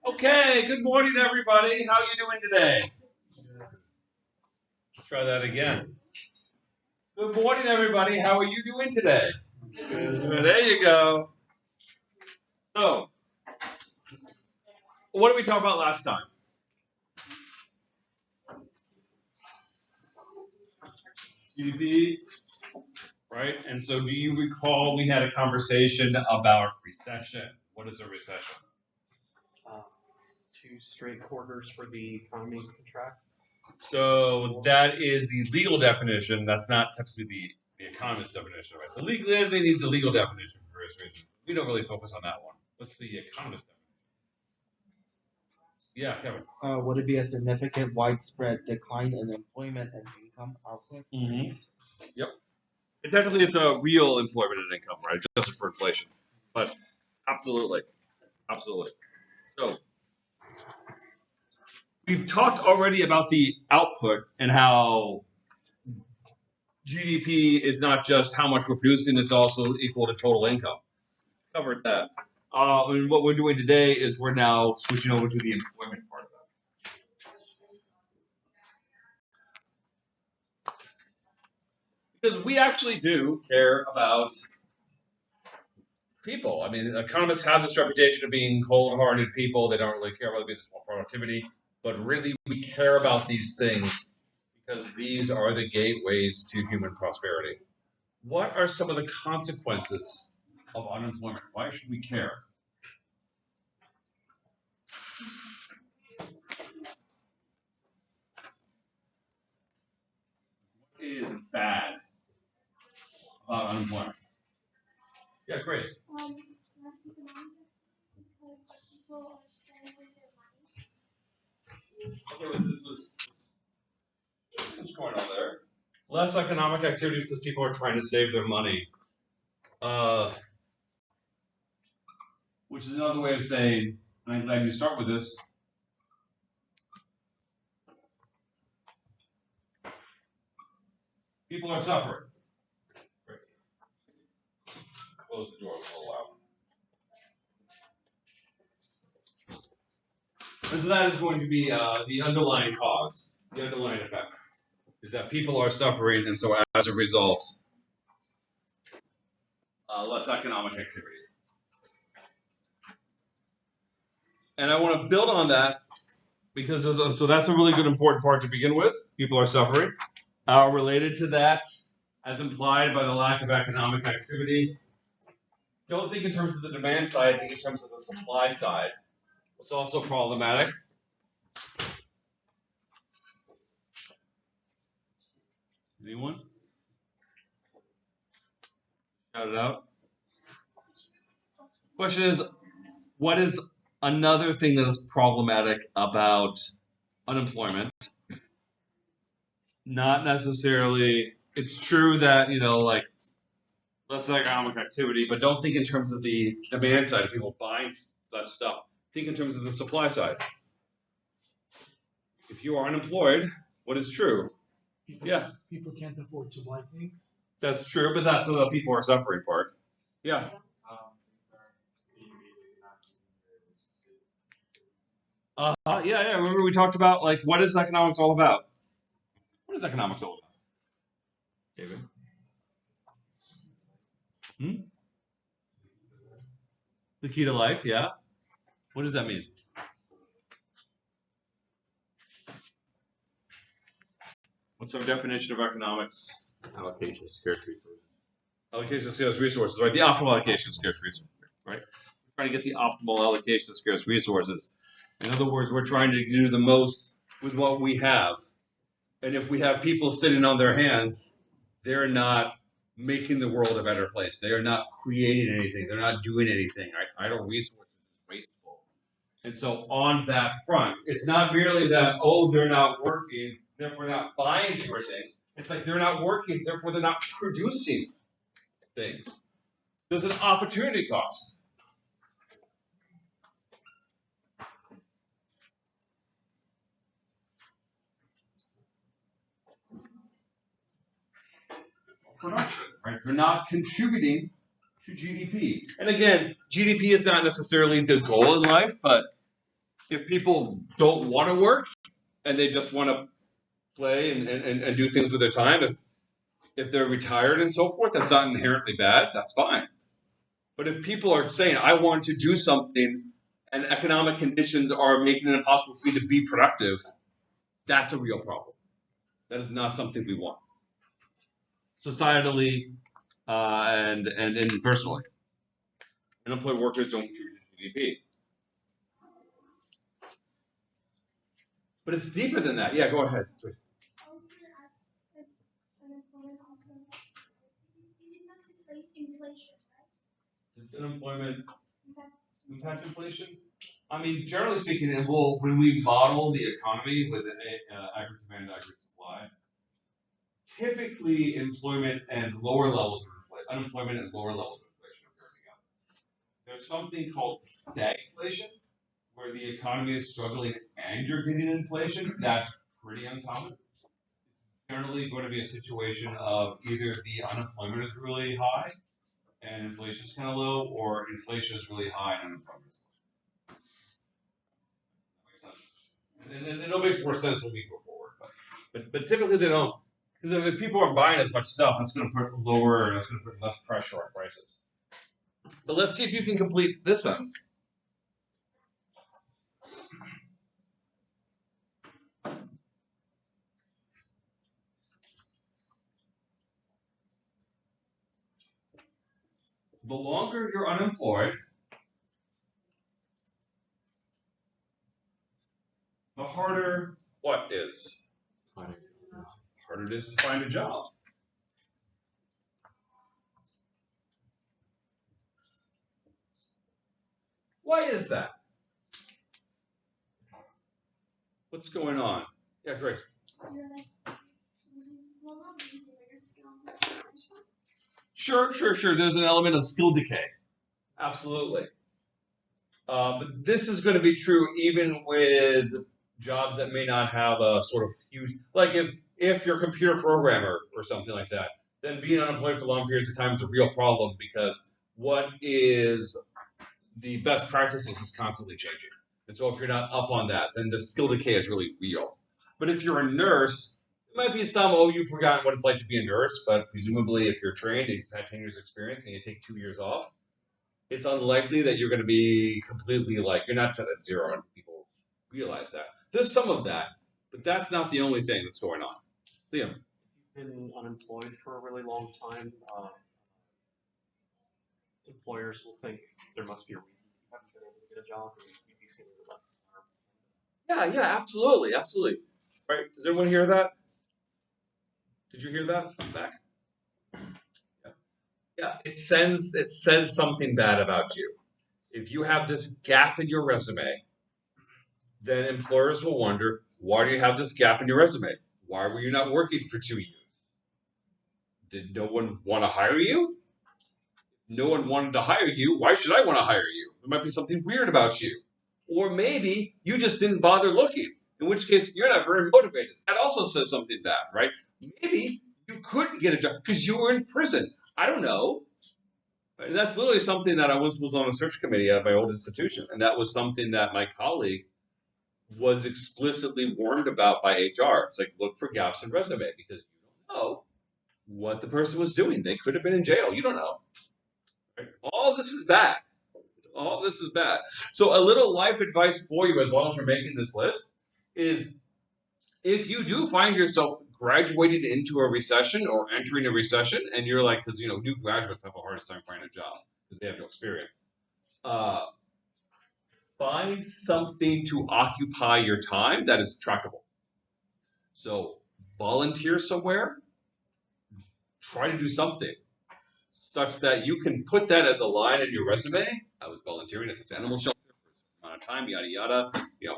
Okay, good morning, everybody. How are you doing today? Let's try that again. Good morning, everybody. How are you doing today? Good. There you go. So, what did we talk about last time? GDP, right? And so, do you recall we had a conversation about recession? What is a recession? 2 straight quarters for the economy contracts. So that is the legal definition. That's not technically the economist definition, right? The legal, they need the legal definition for various reasons. We don't really focus on that one. What's the economist definition? Yeah, Kevin. Would it be a significant widespread decline in employment and income output? Mm-hmm. Yep. And technically, it's a real employment and income, right? Adjusted for inflation. But absolutely. Absolutely. So we've talked already about the output and how GDP is not just how much we're producing, it's also equal to total income. Covered that. And what we're doing today is we're now switching over to the employment part of that. Because we actually do care about people. I mean, economists have this reputation of being cold-hearted people. They don't really care about the business or productivity. But really, we care about these things because these are the gateways to human prosperity. What are some of the consequences of unemployment? Why should we care? What is bad about unemployment? Yeah, Grace. Less economic because people are spending their money. Okay, what's going on there? Less economic activity because people are trying to save their money. Which is another way of saying, and I'm glad you start with this. People are suffering. Close the door a little loud. And so that is going to be the underlying cause, the underlying effect, is that people are suffering, and so as a result, less economic activity. And I want to build on that because so that's a really good important part to begin with. People are suffering. Related to that, as implied by the lack of economic activity, don't think in terms of the demand side, think in terms of the supply side. It's also problematic. Anyone? Shout it out. Question is, what is another thing that is problematic about unemployment? Not necessarily, it's true that, like less economic activity, but don't think in terms of the demand side of people buying less stuff. Think in terms of the supply side. If you are unemployed, what is true? People can't afford to buy things. That's true, but that's the people are suffering part. Yeah. Yeah. Remember we talked about what is economics all about? What is economics all about? David? The key to life, yeah. What does that mean? What's our definition of economics? Allocation of scarce resources. Allocation of scarce resources, right? The optimal allocation of scarce resources, right? We're trying to get the optimal allocation of scarce resources. In other words, we're trying to do the most with what we have. And if we have people sitting on their hands, they're not making the world a better place. They are not creating anything. They're not doing anything. Right? Idle resources is wasteful. And so on that front, it's not merely that, they're not working, therefore not buying fewer things. It's like they're not working, therefore they're not producing things. There's an opportunity cost. Production, right? They're not contributing to GDP. And again, GDP is not necessarily the goal in life, but if people don't want to work and they just want to play and do things with their time, if they're retired and so forth, that's not inherently bad. That's fine. But if people are saying, I want to do something and economic conditions are making it impossible for me to be productive, that's a real problem. That is not something we want. Societally and personally. Unemployed workers don't contribute to GDP. But it's deeper than that. Yeah, go ahead, please. I was gonna ask if unemployment also impacts inflation, right? Does unemployment Impact impact inflation? I mean, generally speaking, when we model the economy with an aggregate demand, aggregate supply, typically employment and lower levels of unemployment and lower levels of inflation are paired together. There's something called stagflation, where the economy is struggling and you're getting inflation. That's pretty uncommon. Generally going to be a situation of either the unemployment is really high and inflation is kind of low, or inflation is really high and unemployment is low. That makes sense. And it'll make more sense when we go forward, but typically they don't, because if people aren't buying as much stuff, that's going to put lower and that's going to put less pressure on prices. But let's see if you can complete this sentence. The longer you're unemployed, the harder what is? Harder it is to find a job. Why is that? What's going on? Yeah, Grace. you're like losing, well, not losing, but your skills and potential. Sure. There's an element of skill decay. Absolutely. But this is going to be true even with jobs that may not have a sort of huge, like if you're a computer programmer or something like that, then being unemployed for long periods of time is a real problem because what is the best practices is constantly changing. And so if you're not up on that, then the skill decay is really real. But if you're a nurse, it might be some, you've forgotten what it's like to be a nurse, but presumably if you're trained and you've had 10 years experience and you take 2 years off, it's unlikely that you're going to be completely you're not set at zero, and people realize that. There's some of that, but that's not the only thing that's going on. Liam. Been unemployed for a really long time. Employers will think there must be a reason you haven't been able to get a job, or you'd be seeing the less. Yeah, absolutely. Right, does everyone hear that? Did you hear that from back? Yeah, it says something bad about you. If you have this gap in your resume, then employers will wonder, why do you have this gap in your resume? Why were you not working for 2 years? Did no one want to hire you? No one wanted to hire you. Why should I want to hire you? There might be something weird about you. Or maybe you just didn't bother looking, in which case you're not very motivated. That also says something bad, right? Maybe you couldn't get a job because you were in prison. I don't know. And that's literally something that I was on a search committee at my old institution. And that was something that my colleague was explicitly warned about by HR. It's like, look for gaps in resume because you don't know what the person was doing. They could have been in jail. You don't know. Right? All this is bad. All this is bad. So a little life advice for you as long as we're making this list is if you do find yourself graduated into a recession or entering a recession, and you're like, because new graduates have the hardest time finding a job because they have no experience. Find something to occupy your time that is trackable. So volunteer somewhere, try to do something such that you can put that as a line in your resume. I was volunteering at this animal shelter for a amount of time, yada, yada.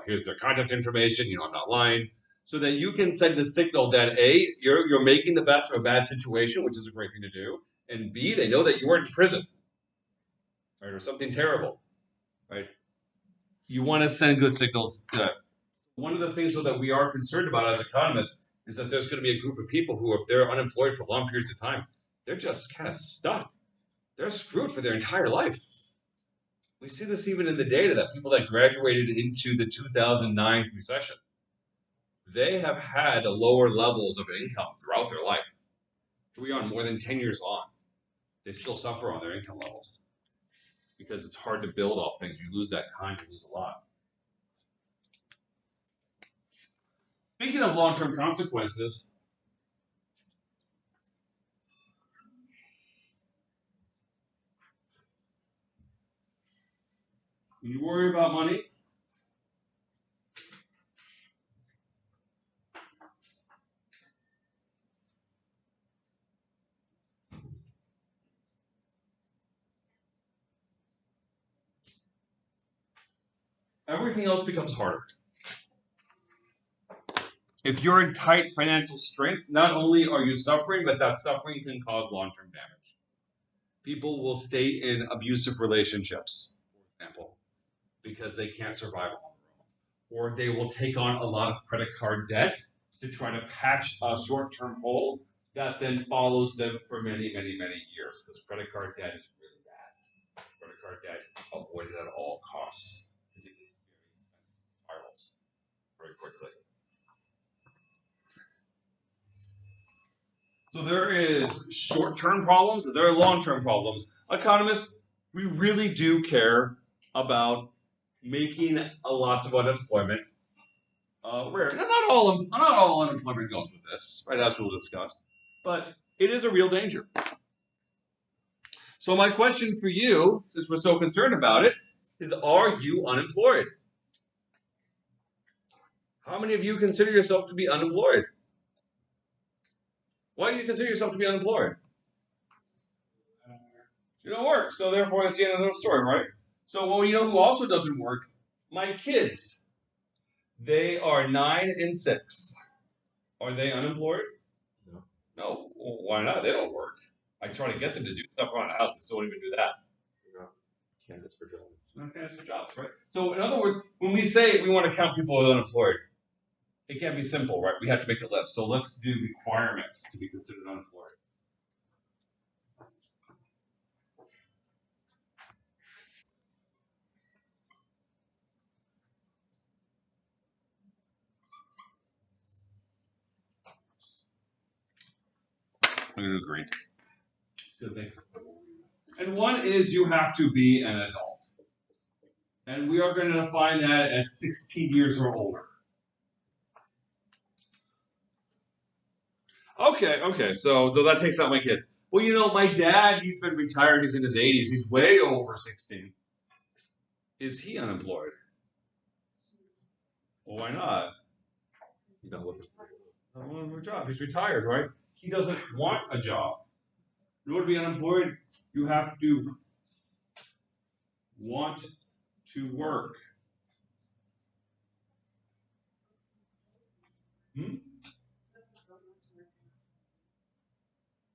Here's their contact information, I'm not lying. So that you can send a signal that A, you're making the best of a bad situation, which is a great thing to do. And B, they know that you weren't in prison, right, or something terrible, right? You want to send good signals. One of the things, though, that we are concerned about as economists is that there's going to be a group of people who, if they're unemployed for long periods of time, they're just kind of stuck. They're screwed for their entire life. We see this even in the data that people that graduated into the 2009 recession, they have had lower levels of income throughout their life. Here we are more than 10 years on. They still suffer on their income levels because it's hard to build off things. You lose that time, you lose a lot. Speaking of long-term consequences, when you worry about money, everything else becomes harder. If you're in tight financial strength, not only are you suffering, but that suffering can cause long-term damage. People will stay in abusive relationships, for example, because they can't survive on their own. Or they will take on a lot of credit card debt to try to patch a short-term hole that then follows them for many, many, many years, because credit card debt is really bad. Credit card debt avoided at all costs, because it spirals very quickly. So there is short-term problems, there are long-term problems. Economists, we really do care about making lots of unemployment rare. Now, not all unemployment goes with this, right? As we'll discuss, but it is a real danger. So my question for you, since we're so concerned about it, is: are you unemployed? How many of you consider yourself to be unemployed? Why do you consider yourself to be unemployed? You don't work, so therefore that's the end of the story, right? So, well, you know who also doesn't work? My kids. They are 9 and 6. Are they unemployed? No. No. Well, why not? They don't work. I try to get them to do stuff around the house, and still don't even do that. You're not candidates for jobs. Not candidates for jobs, right? So, in other words, when we say we want to count people as unemployed, it can't be simple, right? We have to make a list. So let's do requirements to be considered unemployed. I'm going to agree. And one is you have to be an adult. And we are going to define that as 16 years or older. Okay, so that takes out my kids. Well, you know, my dad, he's been retired, he's in his 80s, he's way over 16. Is he unemployed? Well, why not? He's not looking for A job. He's retired, right? He doesn't want a job. In order to be unemployed, you have to want to work.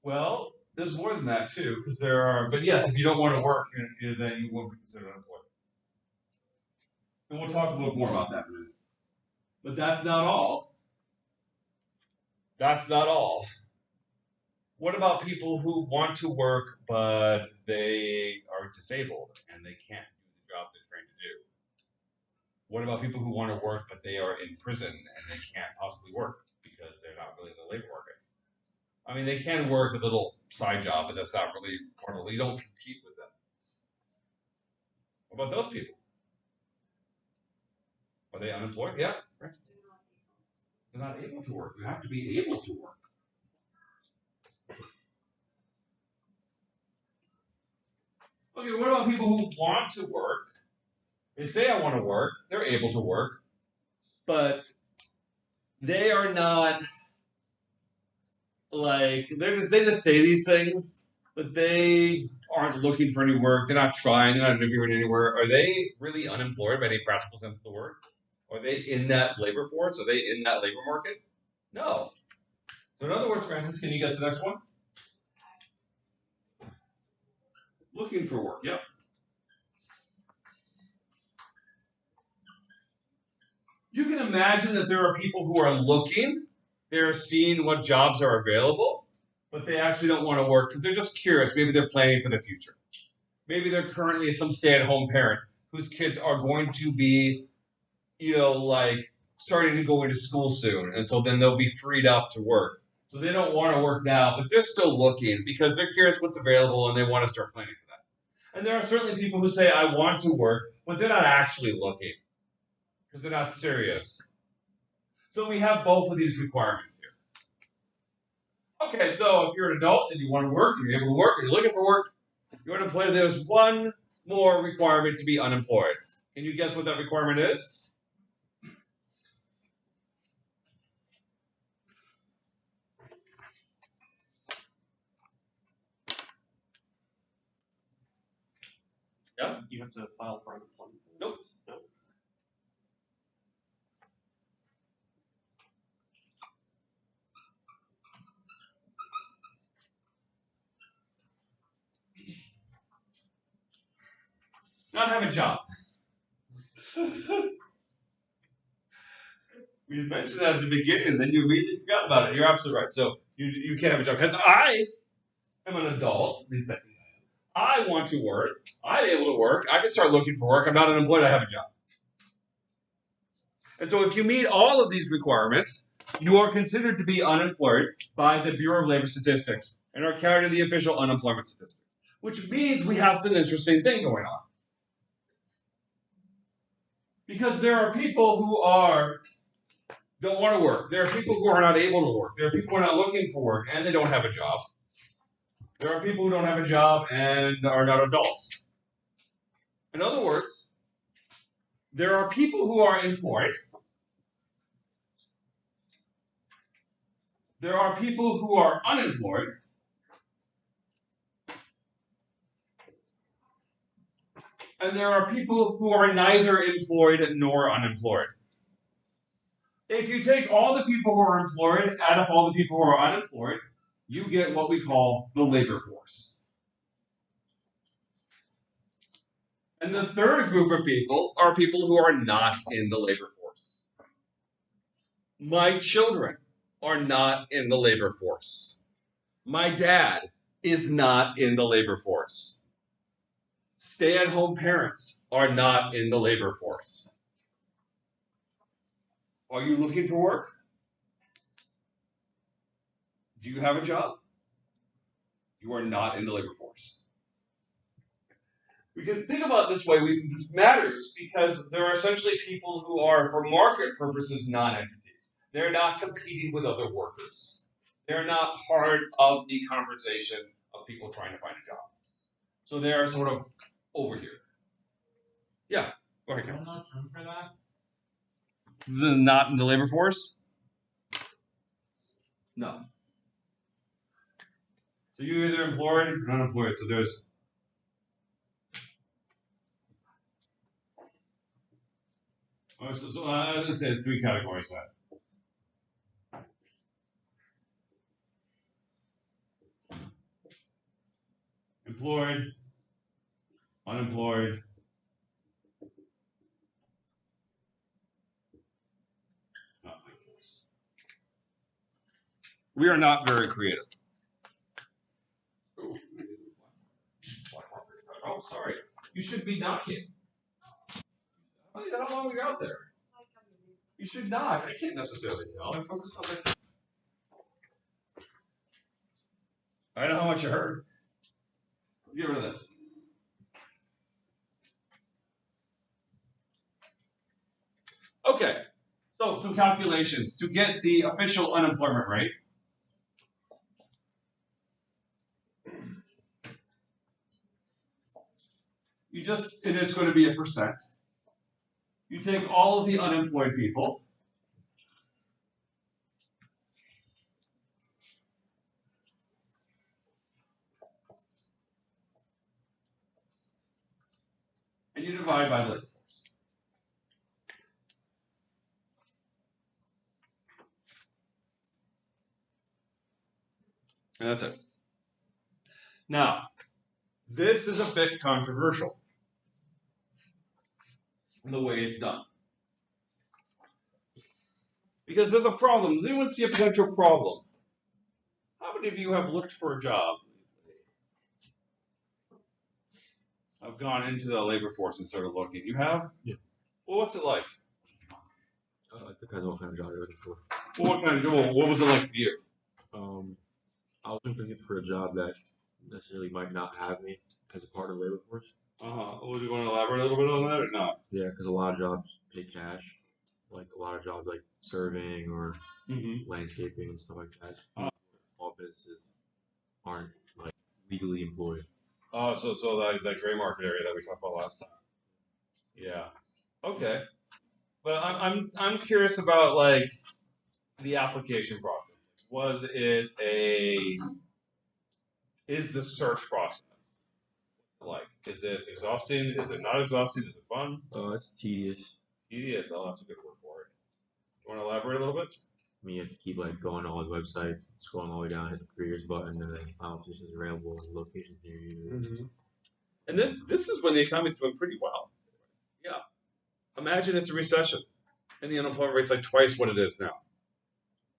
Well, there's more than that too, because there are. But yes, if you don't want to work, then you won't be considered unemployed. And we'll talk a little more about that in a minute. But that's not all. That's not all. What about people who want to work but they are disabled and they can't do the job they're trained to do? What about people who want to work but they are in prison and they can't possibly work because they're not really in the labor market? I mean, they can work a little side job, but that's not really part of it. You don't compete with them. What about those people? Are they unemployed? Yeah. They're not able to work. You have to be able to work. Okay, what about people who want to work? They say, I want to work. They're able to work. But they are not, like, they just say these things, but they aren't looking for any work. They're not trying. They're not interviewing anywhere. Are they really unemployed by any practical sense of the word? Are they in that labor force? Are they in that labor market? No. So in other words, Francis, can you guess the next one? Looking for work. Yep. You can imagine that there are people who are looking, they're seeing what jobs are available, but they actually don't want to work because they're just curious. Maybe they're planning for the future. Maybe they're currently some stay-at-home parent whose kids are going to be, like starting to go into school soon, and so then they'll be freed up to work. So they don't want to work now, but they're still looking because they're curious what's available and they want to start planning for that. And there are certainly people who say, I want to work, but they're not actually looking because they're not serious. So we have both of these requirements here. Okay, so if you're an adult and you want to work, and you're able to work, and you're looking for work, you're unemployed, there's one more requirement to be unemployed. Can you guess what that requirement is? Yeah? You have to file for unemployment. Nope. No. Not have a job. We mentioned that at the beginning, and then you immediately forgot about it. You're absolutely right. So you can't have a job. Because I am an adult, at least I want to work. I'm able to work. I can start looking for work. I'm not unemployed. I have a job. And so if you meet all of these requirements, you are considered to be unemployed by the Bureau of Labor Statistics and are counted in the official unemployment statistics, which means we have some interesting thing going on. Because there are people who don't want to work. There are people who are not able to work. There are people who are not looking for work and they don't have a job. There are people who don't have a job and are not adults. In other words, there are people who are employed. There are people who are unemployed. And there are people who are neither employed nor unemployed. If you take all the people who are employed, add up all the people who are unemployed, you get what we call the labor force. And the third group of people are people who are not in the labor force. My children are not in the labor force. My dad is not in the labor force. Stay-at-home parents are not in the labor force. Are you looking for work? Do you have a job? You are not in the labor force. We can think about it this way. This matters because there are essentially people who are, for market purposes, non-entities. They're not competing with other workers. They're not part of the conversation of people trying to find a job. So they're sort of over here. Yeah, go ahead, Kevin. I'm not room for that. Not in the labor force? No. So you're either employed or unemployed. So there's I'm going to say 3 categories then. Employed, unemployed, not employed. We are not very creative. Oh, sorry. You should be knocking. How long we got there? You should knock. I can't necessarily tell. I'm focused on that. I know how much you heard. Let's get rid of this. Okay. So some calculations to get the official unemployment rate. It is going to be a percent. You take all of the unemployed people. And you divide by the labor force. And that's it. Now, this is a bit controversial in the way it's done. Because there's a problem. Does anyone see a potential problem? How many of you have looked for a job? have gone into the labor force and started looking. You have? Yeah. Well, what's it like? It depends on what kind of job you're looking for. Well, what kind of job? What was it like for you? I was looking for a job that necessarily might not have me as a part of the labor force. Would you want to elaborate a little bit on that or not? Yeah, because a lot of jobs pay cash, like a lot of jobs like serving or Mm-hmm. landscaping and stuff like that. All businesses aren't like legally employed. Oh, so that gray market area that we talked about last time. Yeah. Okay. But I'm curious about like the application process. Was it is the search process like? Is it exhausting? Is it not exhausting? Is it fun? It's tedious. Tedious. Oh, that's a good word for it. You want to elaborate a little bit? I mean, you have to keep like going to all the websites, scrolling all the way down, hit the careers button, and then final positions available and locations near you. Mm-hmm. And this is when the economy's doing pretty well. Yeah. Imagine it's a recession, and the unemployment rate's like twice what it is now.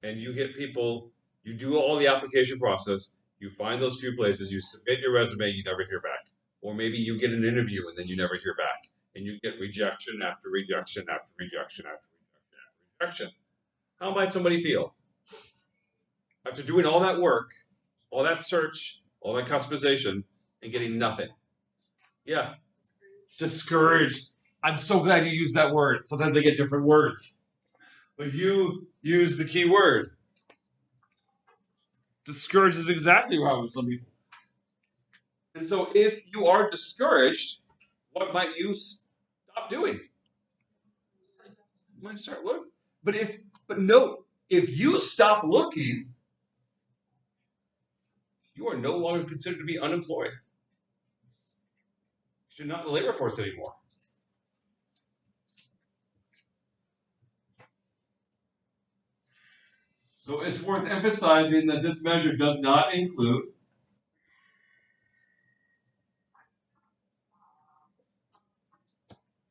And you get people, you do all the application process, you find those few places, you submit your resume, you never hear back. Or maybe you get an interview and then you never hear back. And you get rejection after rejection after rejection after rejection after rejection. How might somebody feel? After doing all that work, all that search, all that customization, and getting nothing. Yeah. Discouraged. I'm so glad you used that word. Sometimes they get different words. But you use the key word. Discouraged is exactly wrong with some people. And so if you are discouraged, what might you stop doing? You might start looking. But note, if you stop looking, you are no longer considered to be unemployed. You're not in the labor force anymore. So it's worth emphasizing that this measure does not include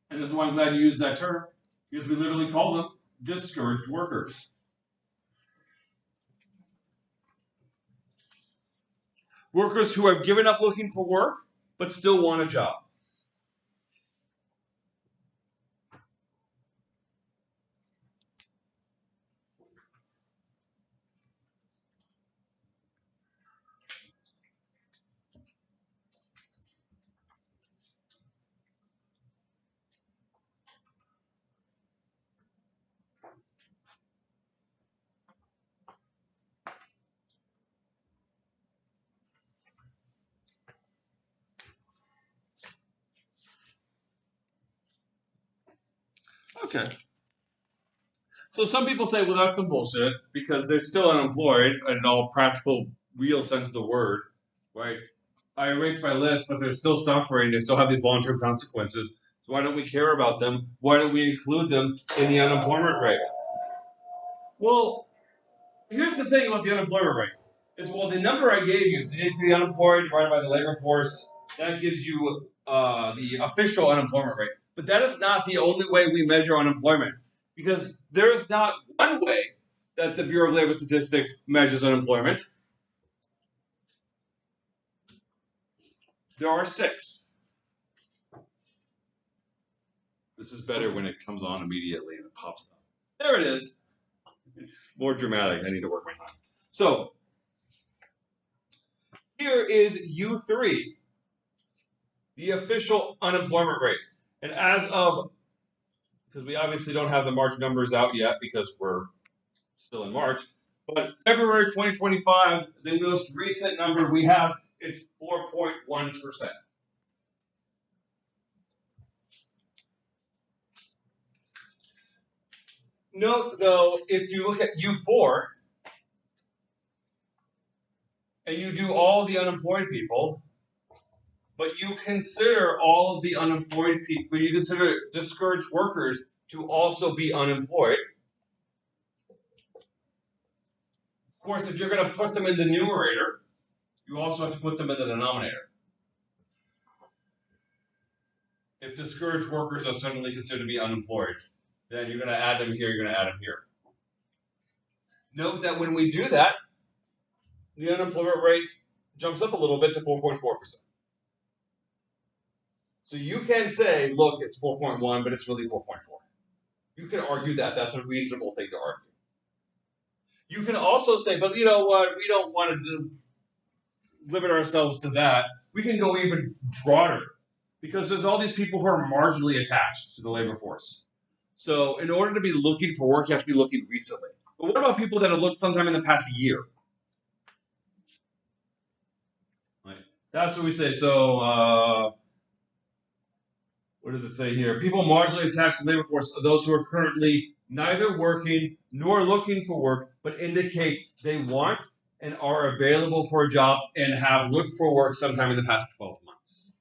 and that's why I'm glad you used that term, because we literally call them discouraged workers. Workers who have given up looking for work, but still want a job. Okay. So some people say, well, that's some bullshit because they're still unemployed in all practical, real sense of the word, right? I erased my list, but they're still suffering. They still have these long-term consequences. So why don't we care about them? Why don't we include them in the unemployment rate? Well, here's the thing about the unemployment rate. Is well, the number I gave you, the unemployed divided by the labor force, that gives you the official unemployment rate. But that is not the only way we measure unemployment. Because there is not one way that the Bureau of Labor Statistics measures unemployment. There are 6. This is better when it comes on immediately and it pops up. There it is. More dramatic. I need to work my time. So, here is U3, the official unemployment rate. And as of, because we obviously don't have the March numbers out yet because we're still in March, but February 2025, the most recent number we have, it's 4.1%. Note, though, if you look at U4, and you do all the unemployed people, but you consider all of the unemployed people, you consider discouraged workers to also be unemployed. Of course, if you're going to put them in the numerator, you also have to put them in the denominator. If discouraged workers are suddenly considered to be unemployed, then you're going to add them here, you're going to add them here. Note that when we do that, the unemployment rate jumps up a little bit to 4.4%. So you can say, look, it's 4.1, but it's really 4.4. You can argue that. That's a reasonable thing to argue. You can also say, but you know what? We don't want to limit ourselves to that. We can go even broader because there's all these people who are marginally attached to the labor force. So in order to be looking for work, you have to be looking recently. But what about people that have looked sometime in the past year? Right. That's what we say. So what does it say here? People marginally attached to the labor force are those who are currently neither working nor looking for work, but indicate they want and are available for a job and have looked for work sometime in the past 12 months.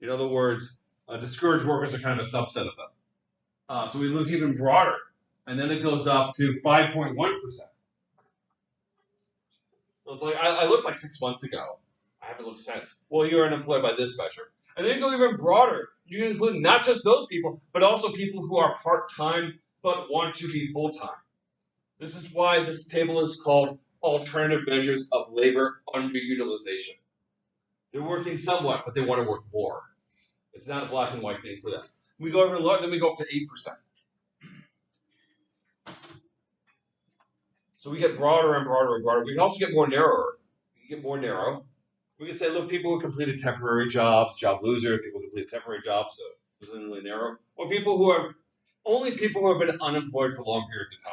In other words, discouraged workers are kind of a subset of them. So we look even broader, and then it goes up to 5.1%. So it's like, I looked like 6 months ago. I haven't looked since. Well, you're unemployed by this measure. And then you go even broader. You can include not just those people, but also people who are part-time but want to be full-time. This is why this table is called alternative measures of labor underutilization. They're working somewhat, but they want to work more. It's not a black and white thing for them. We go over to lower, then we go up to 8%. So we get broader and broader and broader. We can also get more narrower. We can get more narrow. We can say, look, people who completed temporary jobs, job losers, people who completed temporary jobs, so it's really narrow. Or people who are only people who have been unemployed for long periods of time.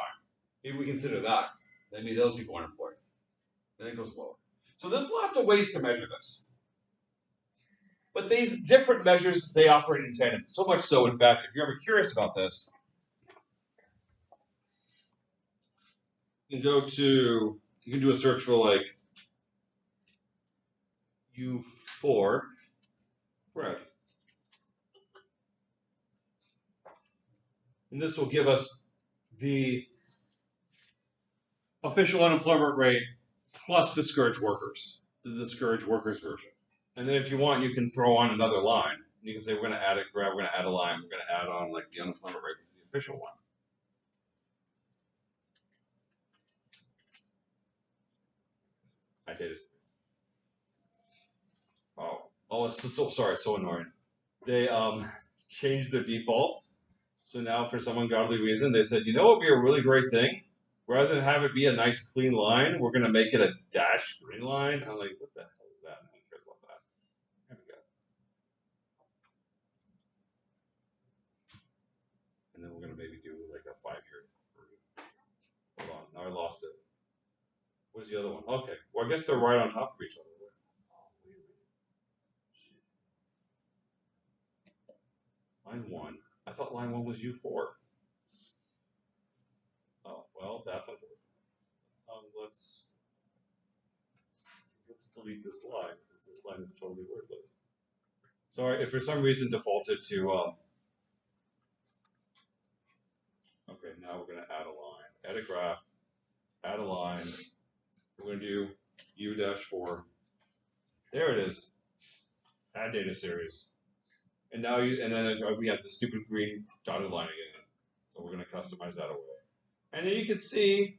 Maybe we consider that. Maybe those people are unemployed. Then it goes lower. So there's lots of ways to measure this. But these different measures, they operate in tandem. So much so, in fact, if you're ever curious about this, you can do a search for like U4, Fred. And this will give us the official unemployment rate plus discouraged workers, the discouraged workers version. And then if you want, you can throw on another line. You can say we're going to add we're going to add a line. We're going to add on like the unemployment rate, the official one. I did it. Oh, it's so sorry. It's so annoying. They changed their defaults. So now, for some ungodly reason, they said, you know what would be a really great thing? Rather than have it be a nice clean line, we're going to make it a dashed green line. I'm like, what the hell is that? No one cares about that. There we go. And then we're going to maybe do like a 5-year. Hold on, now I lost it. Where's the other one? Okay, well, I guess they're right on top of each other. Line 1. I thought line 1 was U4. Oh, well, that's unfortunate. Let's delete this line because this line is totally worthless. Sorry if for some reason defaulted to. Okay, now we're going to add a line, add a graph, add a line. We're going to do U-4. There it is. Add data series. And now then we have the stupid green dotted line again. So we're going to customize that away. And then you can see,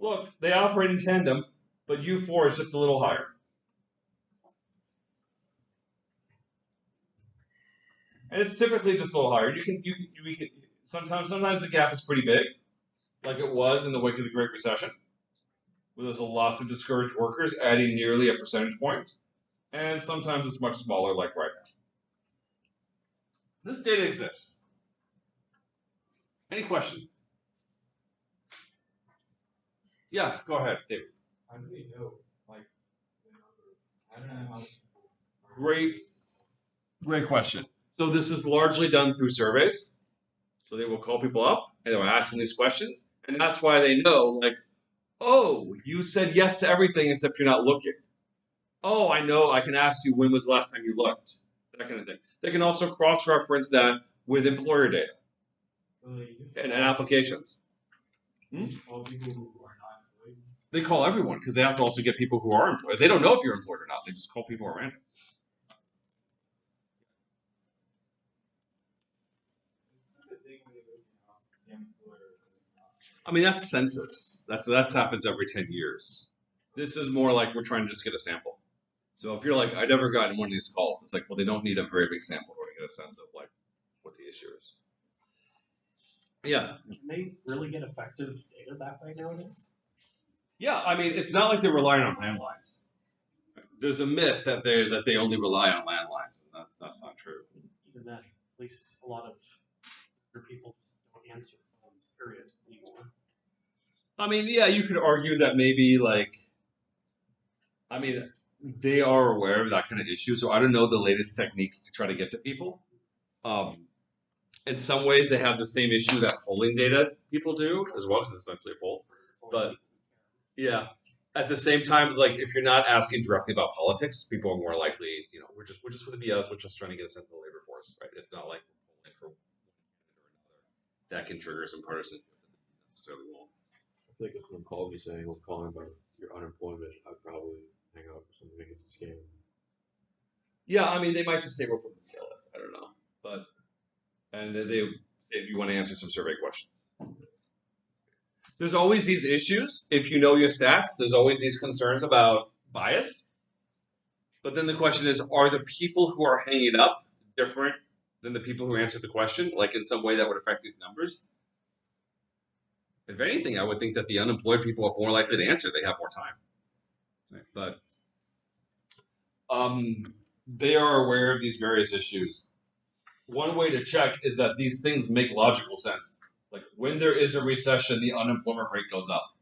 look, they operate in tandem, but U4 is just a little higher. And it's typically just a little higher. Sometimes the gap is pretty big, like it was in the wake of the Great Recession, where there's lots of discouraged workers adding nearly a percentage point. And sometimes it's much smaller, like right now. This data exists. Any questions? Yeah, go ahead, David. How do they know, like, the numbers? I don't know how people... Great question. So this is largely done through surveys. So they will call people up and they will ask them these questions. And that's why they know, like, oh, you said yes to everything except you're not looking. Oh, I know, I can ask you when was the last time you looked. That kind of thing. They can also cross-reference that with employer data So they just and applications. call people who are not employed. They call everyone because they have to also get people who are employed. They don't know if you're employed or not. They just call people at random. I mean, that's census. That happens every 10 years. This is more like we're trying to just get a sample. So if you're like, I never gotten one of these calls, it's like, well, they don't need a very big sample to get a sense of like what the issue is. Yeah. Can they really get effective data that way nowadays? Yeah, I mean, it's not like they're relying on landlines. There's a myth that they only rely on landlines. That's not true. Even then, at least a lot of your people don't answer phones, period, anymore. I mean, yeah, you could argue that maybe like, I mean, they are aware of that kind of issue, so I don't know the latest techniques to try to get to people. In some ways, they have the same issue that polling data people do as well, because it's essentially a poll. It's only But yeah, at the same time, like if you're not asking directly about politics, people are more likely, you know, we're just for the BS, we're just trying to get a sense of the labor force, right? It's not like we're polling for one candidate or another that can trigger some partisanship that necessarily won't. I feel like if someone called me saying, "Well, calling about your unemployment," I'd probably hang up or something. It's a scam. Yeah, I mean, they might just say we're from the TLS. I don't know, but and then they if you want to answer some survey questions. There's always these issues. If you know your stats, there's always these concerns about bias. But then the question is, are the people who are hanging up different than the people who answered the question? Like in some way that would affect these numbers? If anything, I would think that the unemployed people are more likely to answer. They have more time. But they are aware of these various issues. One way to check is that these things make logical sense. Like when there is a recession, the unemployment rate goes up.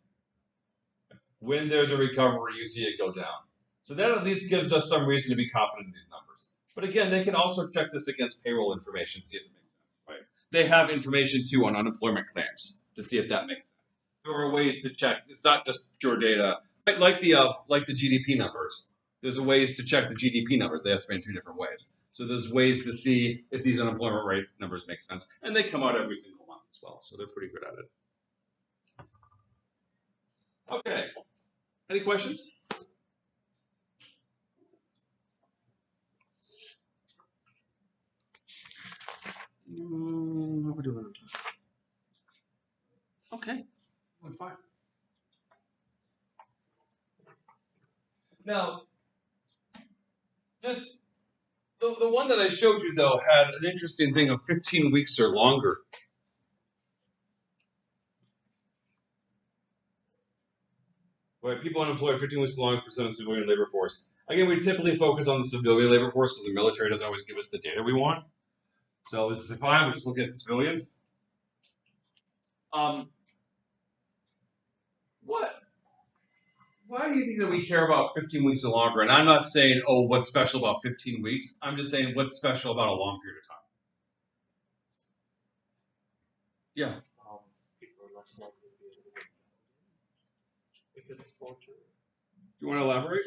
When there's a recovery, you see it go down. So that at least gives us some reason to be confident in these numbers. But again, they can also check this against payroll information, see if it makes sense. Right? They have information too on unemployment claims to see if that makes sense. There are ways to check. It's not just pure data, like the GDP numbers. There's ways to check the GDP numbers. They estimate in two different ways. So there's ways to see if these unemployment rate numbers make sense, and they come out every single month as well. So they're pretty good at it. Okay. Any questions? What we're doing? Okay. We're fine. Now, the one that I showed you though had an interesting thing of 15 weeks or longer. Right, people unemployed 15 weeks or longer percent of civilian labor force. Again, we typically focus on the civilian labor force because the military doesn't always give us the data we want. So this is fine. We're just looking at the civilians. Why do you think that we care about 15 weeks or longer? And I'm not saying, oh, what's special about 15 weeks? I'm just saying, what's special about a long period of time? Yeah. People are less likely to be able to work if it's long term. Do you want to elaborate?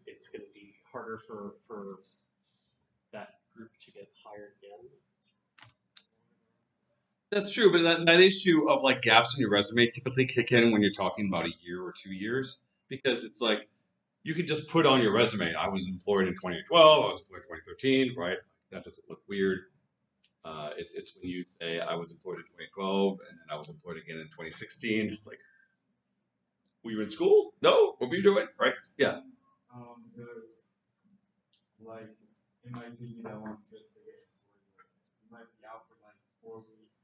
It's going to be harder for that group to get hired again. That's true, but that issue of like gaps in your resume typically kick in when you're talking about a year or 2 years, because it's like you could just put on your resume, I was employed in 2012, I was employed in 2013, right? That doesn't look weird. It's when you say I was employed in 2012 and then I was employed again in 2016. It's like, were you in school? No. What were you doing? Right? Yeah. There's like it might take you that long just to get employed. You might be out for like 4 weeks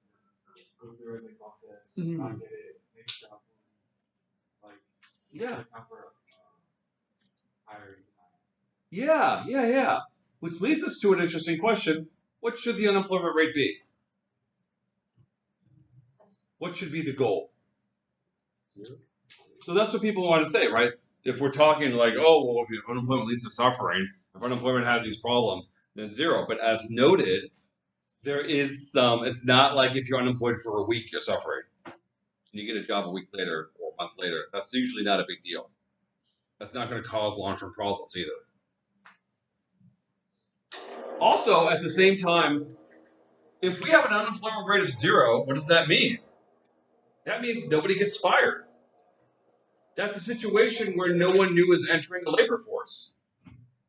and go through the process, not get it, make a job, like account for hiring time. Yeah. Which leads us to an interesting question. What should the unemployment rate be? What should be the goal? So that's what people want to say, right? If we're talking like, oh, well, if unemployment leads to suffering, if unemployment has these problems, then zero. But as noted, there is some, it's not like if you're unemployed for a week, you're suffering. And you get a job a week later or a month later. That's usually not a big deal. That's not going to cause long-term problems either. Also, at the same time, if we have an unemployment rate of zero, what does that mean? That means nobody gets fired. That's a situation where no one new is entering the labor force.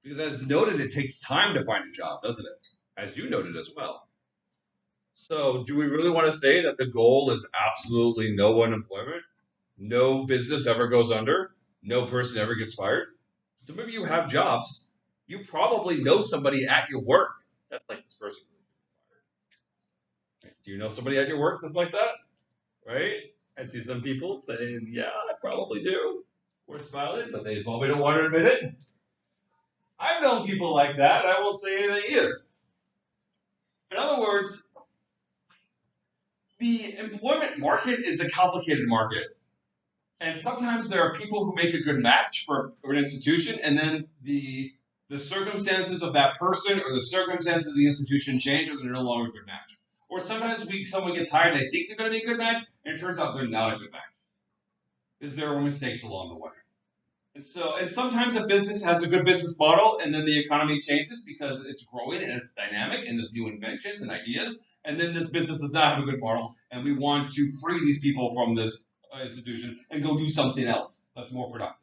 Because as noted, it takes time to find a job, doesn't it? As you noted as well. So do we really want to say that the goal is absolutely no unemployment? No business ever goes under? No person ever gets fired? Some of you have jobs. You probably know somebody at your work that's like this person. Do you know somebody at your work that's like that? Right? I see some people saying, yeah, I probably do. We're smiling, but they probably don't want to admit it. I've known people like that. I won't say anything either. In other words, the employment market is a complicated market. And sometimes there are people who make a good match for an institution, and then the circumstances of that person or the circumstances of the institution change, and they're no longer a good match. Or sometimes someone gets hired and they think they're going to be a good match, and it turns out they're not a good match. Because there were mistakes along the way. And sometimes a business has a good business model, and then the economy changes because it's growing and it's dynamic, and there's new inventions and ideas, and then this business does not have a good model, and we want to free these people from this institution and go do something else that's more productive.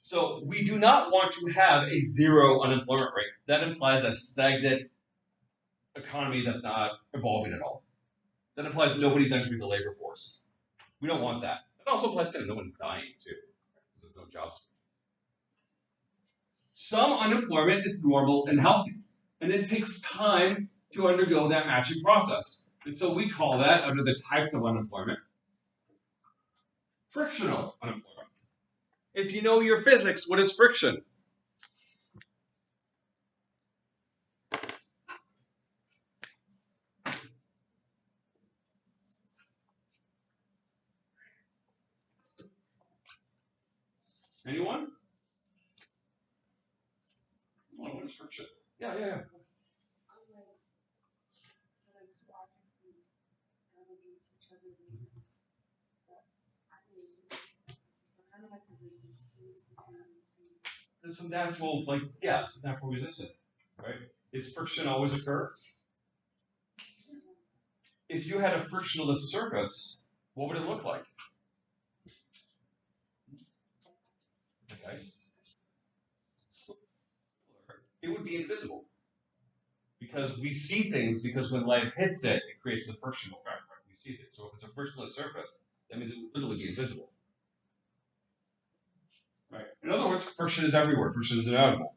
So we do not want to have a zero unemployment rate. That implies a stagnant economy that's not evolving at all. That implies nobody's entering the labor force. We don't want that. That also implies kind of no one's dying too, because there's no jobs. Some unemployment is normal and healthy, and it takes time to undergo that matching process. And so we call that, under the types of unemployment, frictional unemployment. If you know your physics, what is friction? Anyone? What is friction? Yeah. There's some natural, some natural resistance, right? Is friction always occur? If you had a frictionless surface, what would it look like? Okay. It would be invisible. Because we see things, because when light hits it, it creates the frictional effect, right? We see it. So if it's a frictionless surface, that means it would literally be invisible. Right? In other words, friction is everywhere. Friction is inevitable.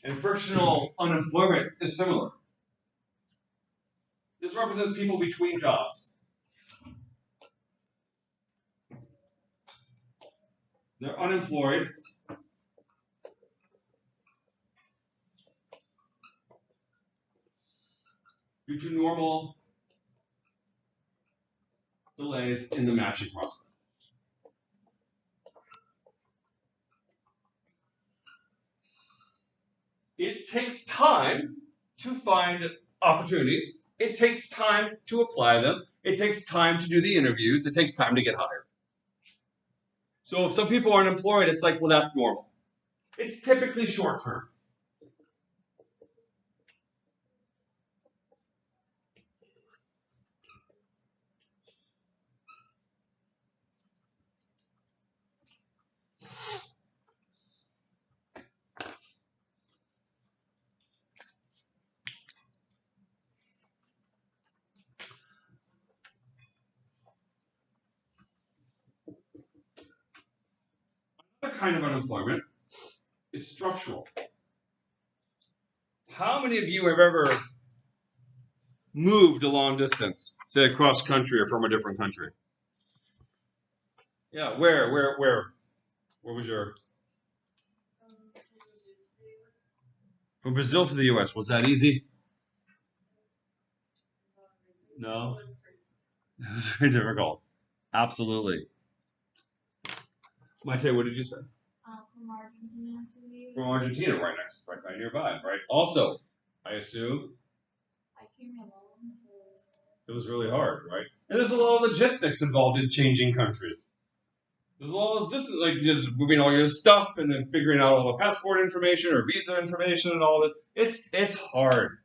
And frictional unemployment is similar. This represents people between jobs. They're unemployed. Due to normal delays in the matching process. It takes time to find opportunities. It takes time to apply them. It takes time to do the interviews. It takes time to get hired. So if some people are unemployed, it's like, well, that's normal. It's typically short term. Another kind of unemployment is structural. How many of you have ever moved a long distance, say across country or from a different country? Yeah, where was your? From Brazil to the US, was that easy? No. It was very difficult. Absolutely. Maite, what did you say? From Argentina to the From Argentina, right nearby, right? Also, I assume I came alone, so it was really hard, right? And there's a lot of logistics involved in changing countries. There's a lot of this, like just moving all your stuff and then figuring out all the passport information or visa information and all this. It's hard.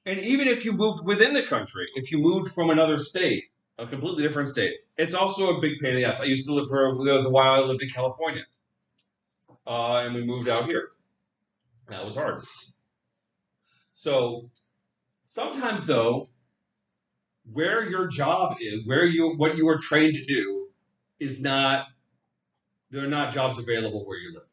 And even if you moved within the country, if you moved from another state, a completely different state, it's also a big pain in the ass. I used to live there was a while I lived in California, and we moved out here. That was hard. So sometimes though, where your job is, what you are trained to do, is not. There are not jobs available where you live.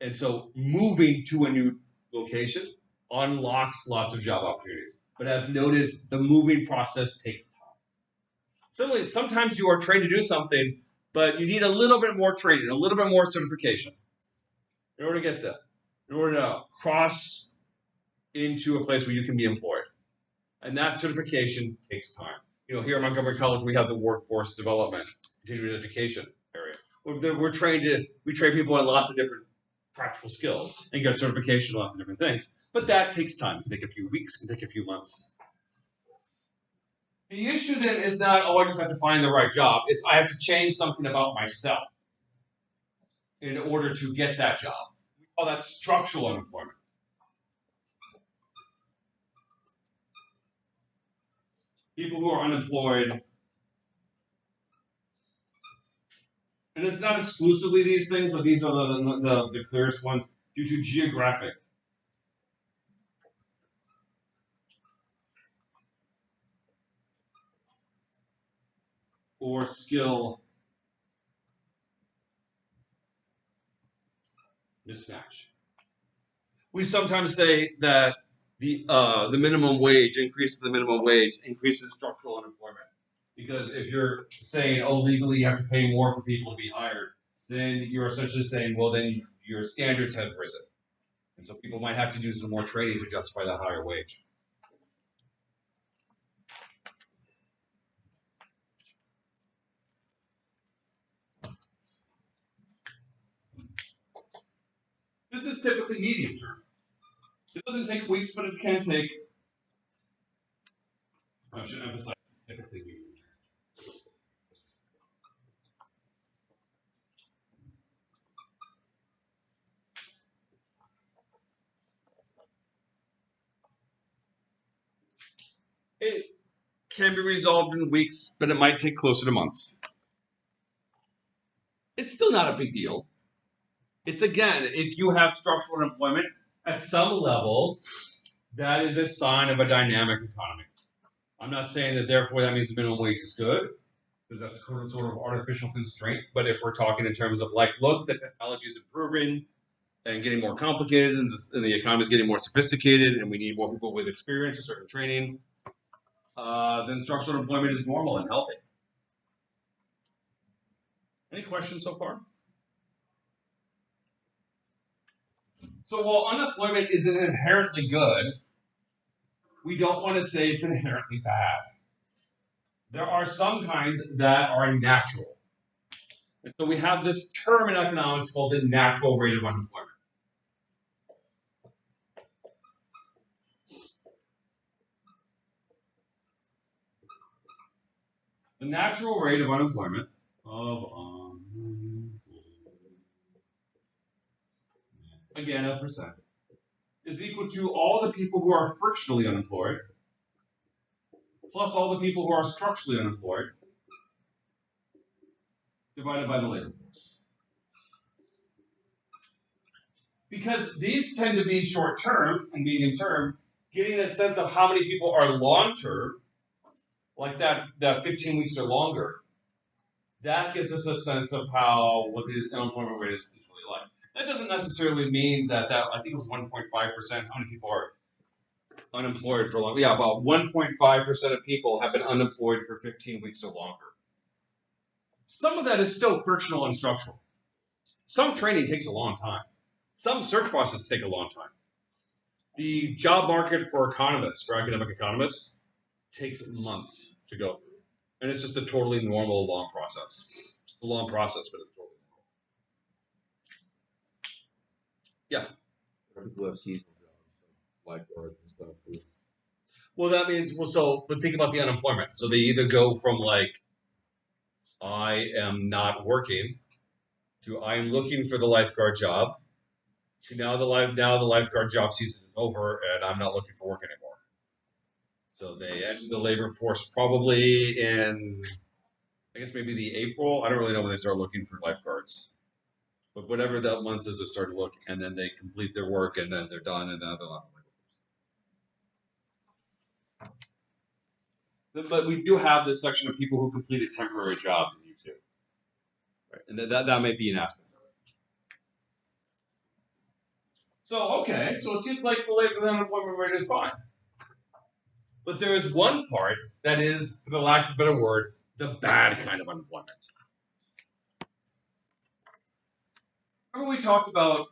And so moving to a new location unlocks lots of job opportunities. But as noted, the moving process takes time. Similarly, sometimes you are trained to do something, but you need a little bit more training, a little bit more certification in order to get that, in order to cross into a place where you can be employed. And that certification takes time. Here at Montgomery College, we have the workforce development, continuing education area. We train people in lots of different practical skills and get certification in lots of different things. But that takes time. It can take a few weeks, it can take a few months. The issue then is not, I just have to find the right job. It's I have to change something about myself in order to get that job. We call that structural unemployment. People who are unemployed, and it's not exclusively these things, but these are the clearest ones due to geographic or skill mismatch. We sometimes say that the minimum wage, increase in the minimum wage, increases structural unemployment. Because if you're saying, oh, legally you have to pay more for people to be hired, then you're essentially saying, well, then your standards have risen. And so people might have to do some more training to justify that higher wage. This is typically medium term. It doesn't take weeks, but it can take, I should emphasize, typically medium term. It can be resolved in weeks, but it might take closer to months. It's still not a big deal. It's again, if you have structural unemployment at some level, that is a sign of a dynamic economy. I'm not saying that therefore that means the minimum wage is good, because that's sort of artificial constraint. But if we're talking in terms of like, look, the technology is improving and getting more complicated, and the economy is getting more sophisticated, and we need more people with experience or certain training, then structural unemployment is normal and healthy. Any questions so far? So while unemployment isn't inherently good, we don't want to say it's inherently bad. There are some kinds that are natural. And so we have this term in economics called the natural rate of unemployment. The natural rate of unemployment again, a percent, is equal to all the people who are frictionally unemployed plus all the people who are structurally unemployed divided by the labor force. Because these tend to be short-term and medium-term, getting a sense of how many people are long-term, like that 15 weeks or longer, that gives us a sense of what the unemployment rate is really like. That doesn't necessarily mean that I think it was 1.5%, how many people are unemployed for long? Yeah, about 1.5% of people have been unemployed for 15 weeks or longer. Some of that is still frictional and structural. Some training takes a long time. Some search processes take a long time. The job market for economists, for academic economists, takes months to go through. And it's just a totally normal long process. It's a long process, but it's totally normal. Yeah. People have seasonal jobs, like lifeguards and stuff too. Well, that means, but think about the unemployment. So they either go from like, I am not working, to I am looking for the lifeguard job, to now the lifeguard job season is over and I'm not looking for work anymore. So they enter the labor force probably in, I guess maybe the April. I don't really know when they start looking for lifeguards. But whatever that month is, they start to look, and then they complete their work, and then they're done, and then they're not. But we do have this section of people who completed temporary jobs in U2. Right? And that may be an aspect of So, okay, so it seems like the labor unemployment rate is fine. But there is one part that is, for the lack of a better word, the bad kind of unemployment. Remember we talked about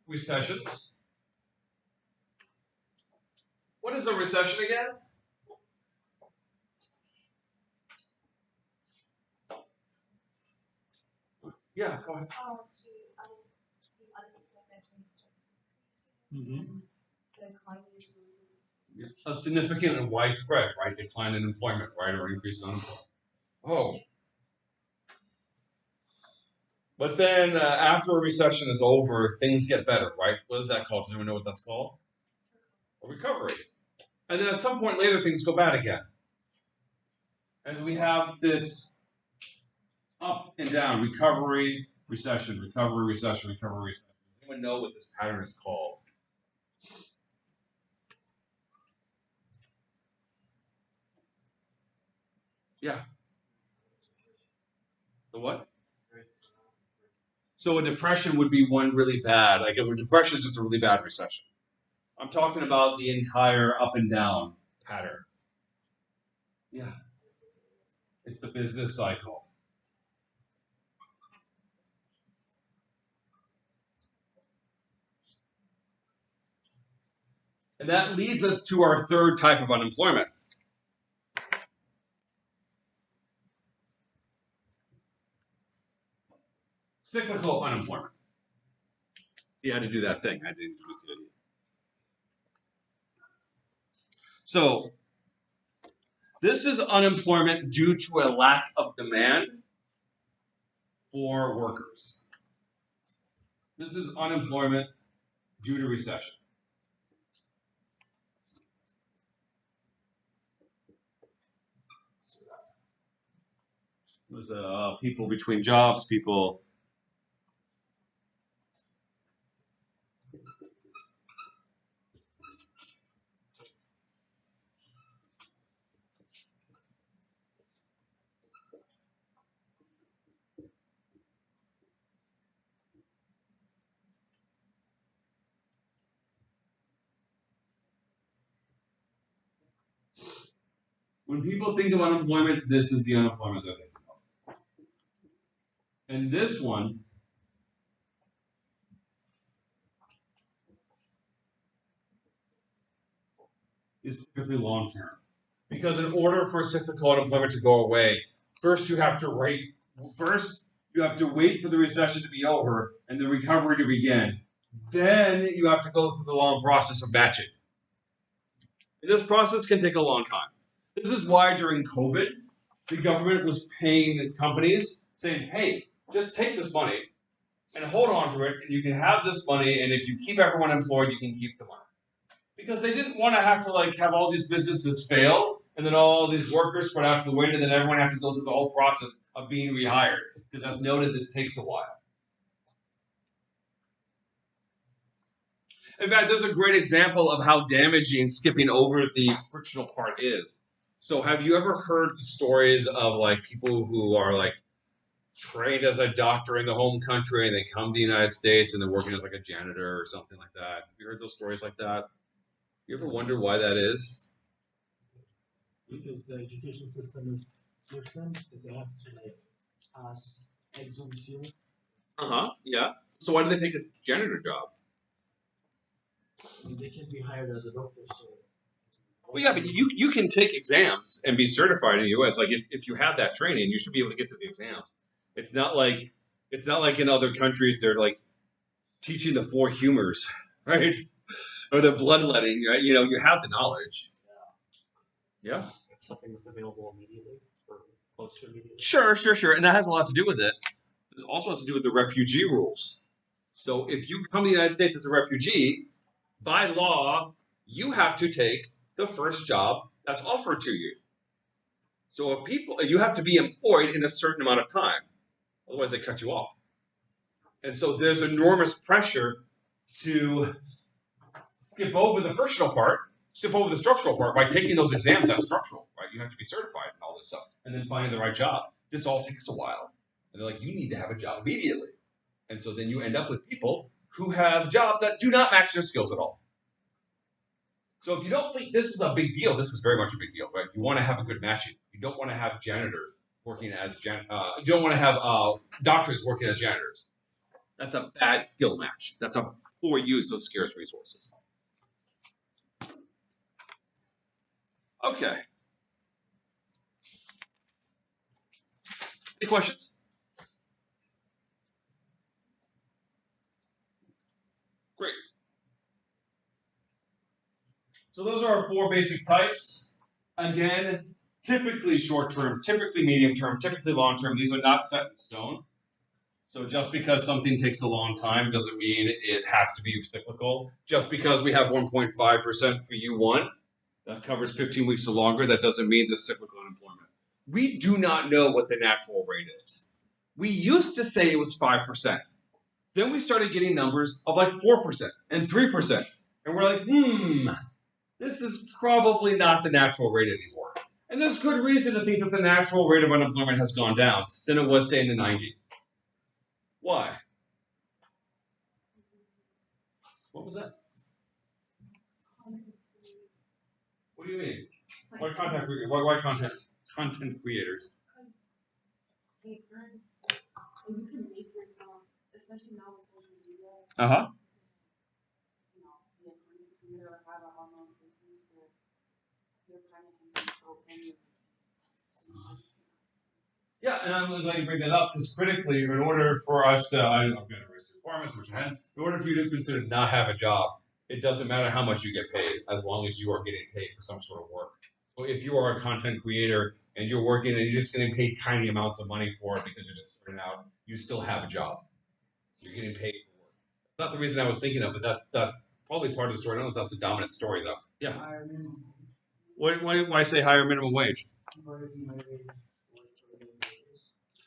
recessions? What is a recession again? Yeah, go ahead. The unemployment rate starts increasing. The economy is moving. A significant and widespread, right? Decline in employment, right? Or increase in unemployment. Oh. But then after a recession is over, things get better, right? What is that called? Does anyone know what that's called? A recovery. And then at some point later, things go bad again. And we have this up and down, recovery, recession, recovery, recession, recovery, recession. Does anyone know what this pattern is called? Yeah. The what? So a depression would be one really bad. Like a depression is just a really bad recession. I'm talking about the entire up and down pattern. Yeah. It's the business cycle. And that leads us to our third type of unemployment. Cyclical unemployment. You had to do that thing. I didn't introduce it. So, this is unemployment due to a lack of demand for workers. This is unemployment due to recession. There's people between jobs, people. When people think of unemployment, this is the unemployment they're thinking of. And this one is typically long term. Because in order for cyclical unemployment to go away, first you have to wait for the recession to be over and the recovery to begin. Then you have to go through the long process of matching. And this process can take a long time. This is why during COVID, the government was paying companies saying, hey, just take this money and hold on to it, and you can have this money, and if you keep everyone employed, you can keep the money. Because they didn't want to have to have all these businesses fail, and then all these workers spread out to the wind, and then everyone have to go through the whole process of being rehired. Because as noted, this takes a while. In fact, there's a great example of how damaging skipping over the frictional part is. So have you ever heard the stories of people who are trained as a doctor in the home country and they come to the United States and they're working as a janitor or something like that? Have you heard those stories like that? You ever wonder why that is? Because the education system is different, that they have to pass exams here. Yeah. So why do they take a janitor job? And they can be hired as a doctor, so. Well, yeah, but you can take exams and be certified in the U.S. If you have that training, you should be able to get to the exams. It's not like in other countries they're teaching the four humors, right? Or the bloodletting, right? You have the knowledge. Yeah. It's something that's available immediately or close to immediately. Sure. And that has a lot to do with it. This also has to do with the refugee rules. So if you come to the United States as a refugee, by law, you have to take the first job that's offered to you. So you have to be employed in a certain amount of time. Otherwise, they cut you off. And so there's enormous pressure to skip over the frictional part, skip over the structural part by taking those exams as structural, right? You have to be certified and all this stuff, and then finding the right job. This all takes a while. And they're like, you need to have a job immediately. And so then you end up with people who have jobs that do not match their skills at all. So if you don't think this is a big deal, this is very much a big deal, right? You want to have a good matching. You don't want to have janitors working as you don't want to have doctors working as janitors. That's a bad skill match. That's a poor use of scarce resources. Okay. Any questions? Great. So those are our 4 basic types. Again, typically short term, typically medium term, typically long term. These are not set in stone. So just because something takes a long time doesn't mean it has to be cyclical. Just because we have 1.5% for U1, that covers 15 weeks or longer, that doesn't mean the cyclical unemployment. We do not know what the natural rate is. We used to say it was 5%. Then we started getting numbers of like 4% and 3%. And we're like, this is probably not the natural rate anymore. And there's good reason to think that the natural rate of unemployment has gone down than it was, say, in the 90s. Why? What was that? What do you mean? Why content creators? You can make yourself, especially now with social media, Uh-huh. you know, be a content creator or have an online business where you're kind of in control and you're Yeah, and I'm glad you bring that up because critically, in order for us to, I'm going to raise the requirements, which I have, in order for you to consider not have a job, it doesn't matter how much you get paid as long as you are getting paid for some sort of work. So if you are a content creator and you're working and you're just getting paid tiny amounts of money for it because you're just starting out, you still have a job. You're getting paid for work. That's not the reason I was thinking of, but that's probably part of the story. I don't know if that's the dominant story though. Yeah. Why say higher minimum wage?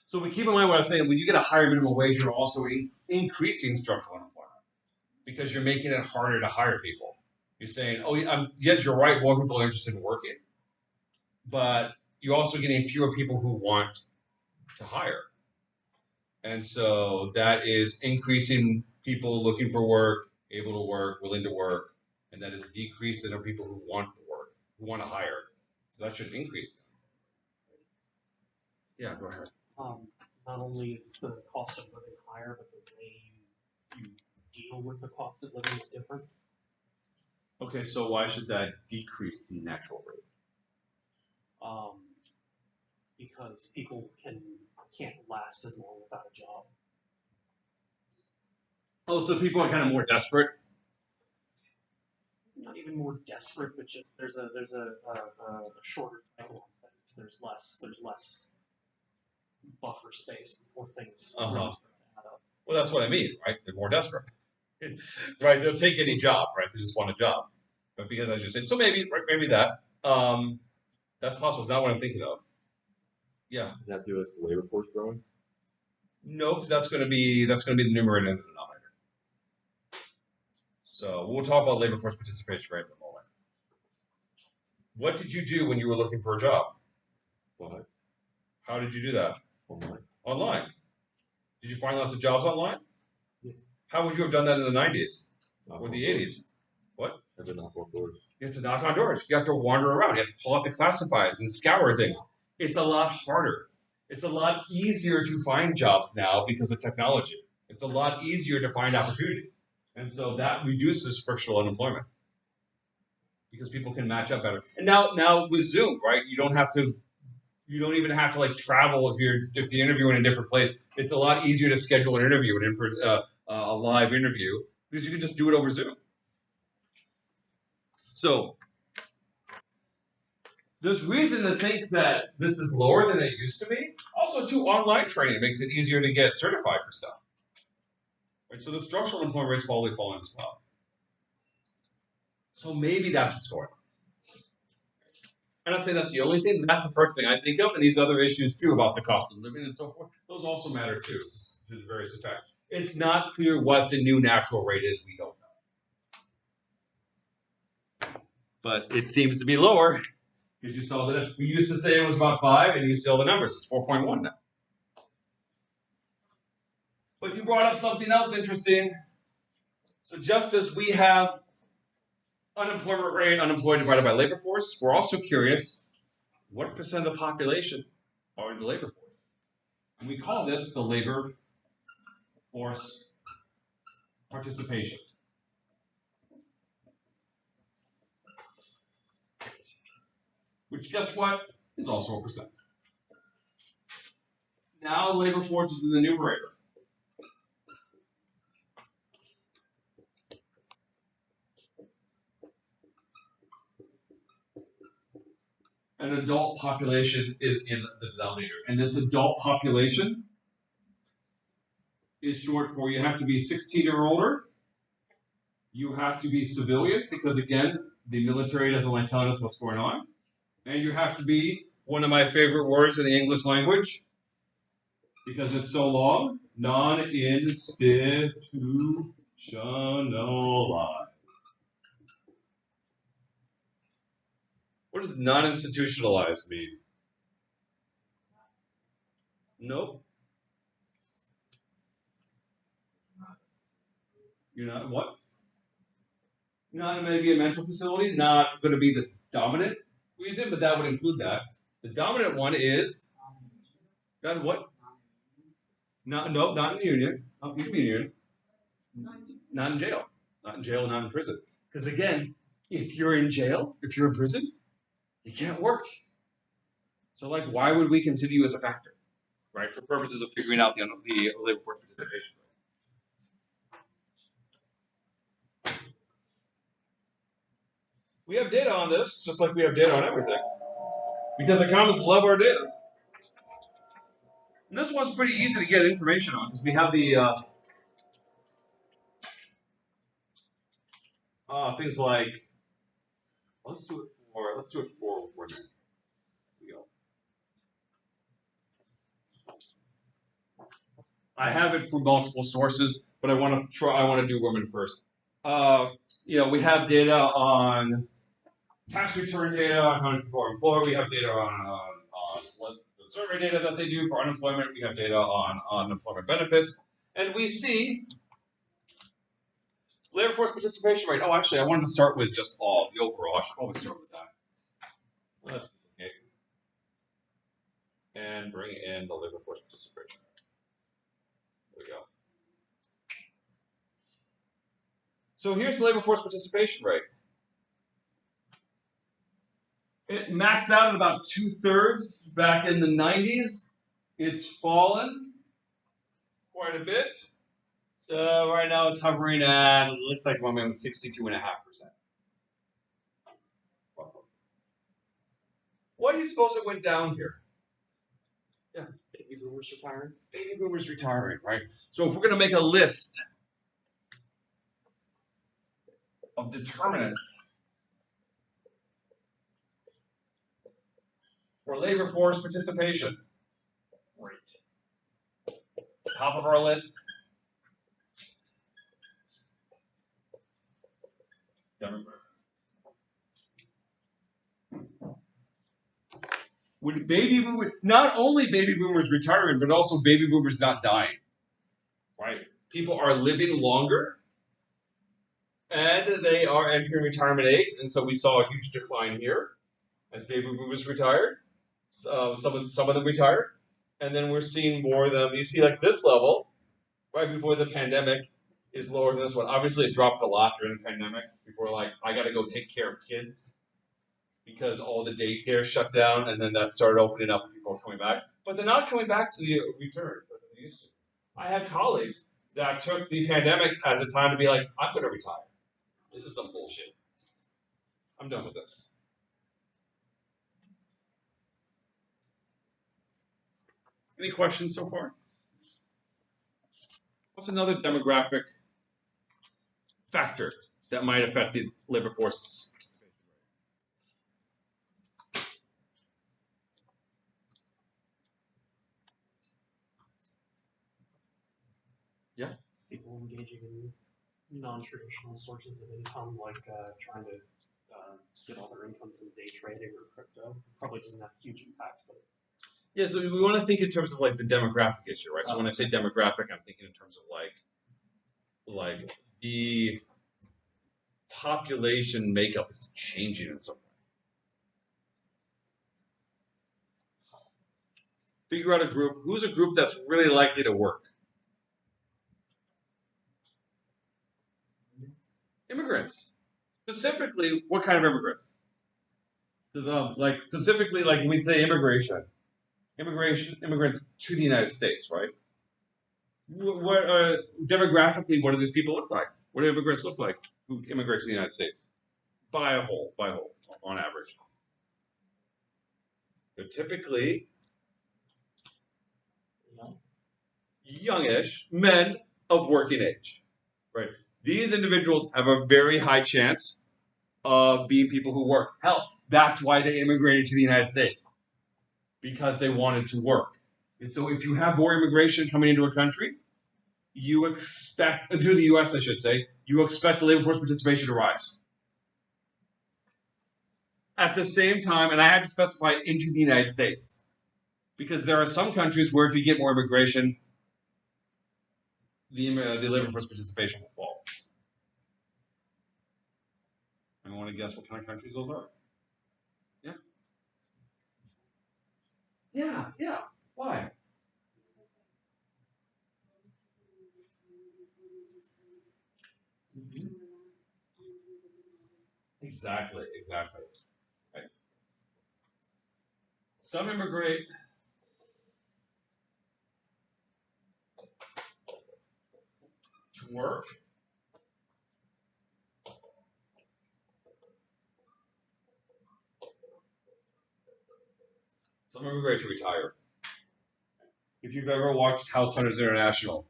So we keep in mind what I was saying. When you get a higher minimum wage, you're also increasing structural unemployment because you're making it harder to hire people. You're saying, "Oh, yes, you're right. More people are interested in working, but you're also getting fewer people who want to hire, and so that is increasing people looking for work, able to work, willing to work, and that is decreasing the number of people who want to work, who want to hire. So that should increase. Yeah, go ahead. Not only is the cost of living higher, but the way you deal with the cost of living is different. Okay, so why should that decrease the natural rate? Because people can't last as long without a job. Oh, so people are kind of more desperate. Not even more desperate, but just there's a shorter cycle on things. There's less buffer space before things really start to add up. Well, that's what I mean, right? They're more desperate, right? They'll take any job, right? They just want a job, but because as you said, so maybe, right? Maybe that. That's possible. It's not what I'm thinking of. Yeah. Does that have to do with the labor force growing? No, because that's going to be the numerator and the denominator. So we'll talk about labor force participation rate in a moment. What did you do when you were looking for a job? What? How did you do that? Online. Online. Did you find lots of jobs online? Yeah. How would you have done that in the 90s Knock or on the doors. 80s? What? I did knock on doors. You have to knock on doors. You have to wander around. You have to pull out the classifieds and scour things. It's a lot harder. It's a lot easier to find jobs now because of technology. It's a lot easier to find opportunities. And so that reduces frictional unemployment because people can match up better. And now with Zoom, right? You don't even have to like travel if you're interviewing in a different place. It's a lot easier to schedule an interview, a live interview, because you can just do it over Zoom. So there's reason to think that this is lower than it used to be. Also, too, online training makes it easier to get certified for stuff. Right? So the structural unemployment rate's probably falling as well. So maybe that's what's going on. I'm not saying that's the only thing, but that's the first thing I think of, and these other issues too about the cost of living and so forth. Those also matter too, to various effects. It's not clear what the new natural rate is. We don't know, but it seems to be lower. Because you saw that we used to say it was about 5, and you see all the numbers. It's 4.1 now. But you brought up something else interesting. So just as we have unemployment rate, unemployed divided by labor force, we're also curious, what percent of the population are in the labor force? And we call this the labor force participation. Which, guess what, is also a percent. Now labor force is in the numerator. An adult population is in the denominator. And this adult population is short for you have to be 16 or older. You have to be civilian, because again, the military doesn't like telling us what's going on. And you have to be one of my favorite words in the English language, because it's so long, non-institutionalized. What does non-institutionalized mean? Nope. You're not what? Not maybe a mental facility, not going to be the dominant reason, but that would include that. The dominant one is not what? Not in union. Not in union. Not in jail. Not in jail, not in prison. Because again, if you're in jail, if you're in prison, you can't work. So like, why would we consider you as a factor? Right? For purposes of figuring out the labor force participation. We have data on this, just like we have data on everything. Because economists love our data. And this one's pretty easy to get information on, because we have the things like, let's do it for women. Here we go. I have it from multiple sources, but I want to do women first. We have data on tax return data on how many people are employed. We have data on what the survey data that they do for unemployment. We have data on unemployment benefits, and we see labor force participation rate. Oh, actually, I wanted to start with just the overall. I should probably start with that. Let's duplicate and bring in the labor force participation rate. There we go. So here's the labor force participation rate. It maxed out at about 2/3 back in the 90s. It's fallen quite a bit. So right now it's hovering at, it looks like I'm at 62.5%. Why do you suppose it went down here? Yeah. Baby boomers retiring. Baby boomers retiring, right? So if we're going to make a list of determinants for labor force participation, right? Top of our list, demographics. Would baby boomers, not only baby boomers retiring, but also baby boomers not dying, right? People are living longer, and they are entering retirement age, and so we saw a huge decline here as baby boomers retired. Some of them retired, and then we're seeing more of them. You see, like this level, right before the pandemic, is lower than this one. Obviously, it dropped a lot during the pandemic. People were like, I got to go take care of kids because all the daycare shut down, and then that started opening up and people are coming back. But they're not coming back to the return that they used to. I had colleagues that took the pandemic as a time to be like, I'm going to retire. This is some bullshit. I'm done with this. Any questions so far? What's another demographic factor that might affect the labor force? Yeah. People engaging in non-traditional sources of income, like trying to get all their income from day trading or crypto. Probably doesn't have a huge impact, but yeah. So we want to think in terms of like the demographic issue, right? So when I say demographic, I'm thinking in terms of like the population makeup is changing in some way. Figure out a group. Who's a group that's really likely to work? Immigrants. Specifically, what kind of immigrants? Because like specifically, like when we say immigration, immigrants to the United States, right? What demographically, what do these people look like? What do immigrants look like who immigrate to the United States? By a whole, on average. They're typically youngish men of working age, right? These individuals have a very high chance of being people who work. Hell, that's why they immigrated to the United States, because they wanted to work. And so if you have more immigration coming into a country, you expect, into the U.S. I should say, you expect the labor force participation to rise. At the same time, and I had to specify into the United States, because there are some countries where if you get more immigration, the labor force participation will fall. I want to guess what kind of countries those are. Yeah. Yeah. Why? Exactly. Right. Some immigrate to work. Some immigrate to retire. If you've ever watched House Hunters International,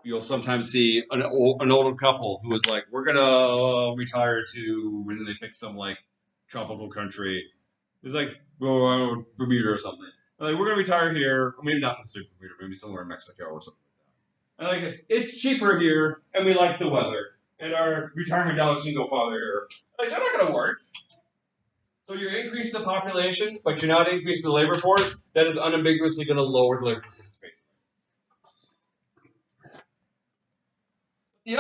you'll sometimes see an older couple who is like, we're gonna retire to, when they pick some like tropical country. It's like, Bermuda or something. They're like, we're gonna retire here, or maybe not necessarily Bermuda, maybe somewhere in Mexico or something like that. And like, it's cheaper here, and we like the weather, and our retirement dollars can go farther here. Like, they're not gonna work. So you're increasing the population, but you're not increasing the labor force. That is unambiguously going to lower the labor force participation. The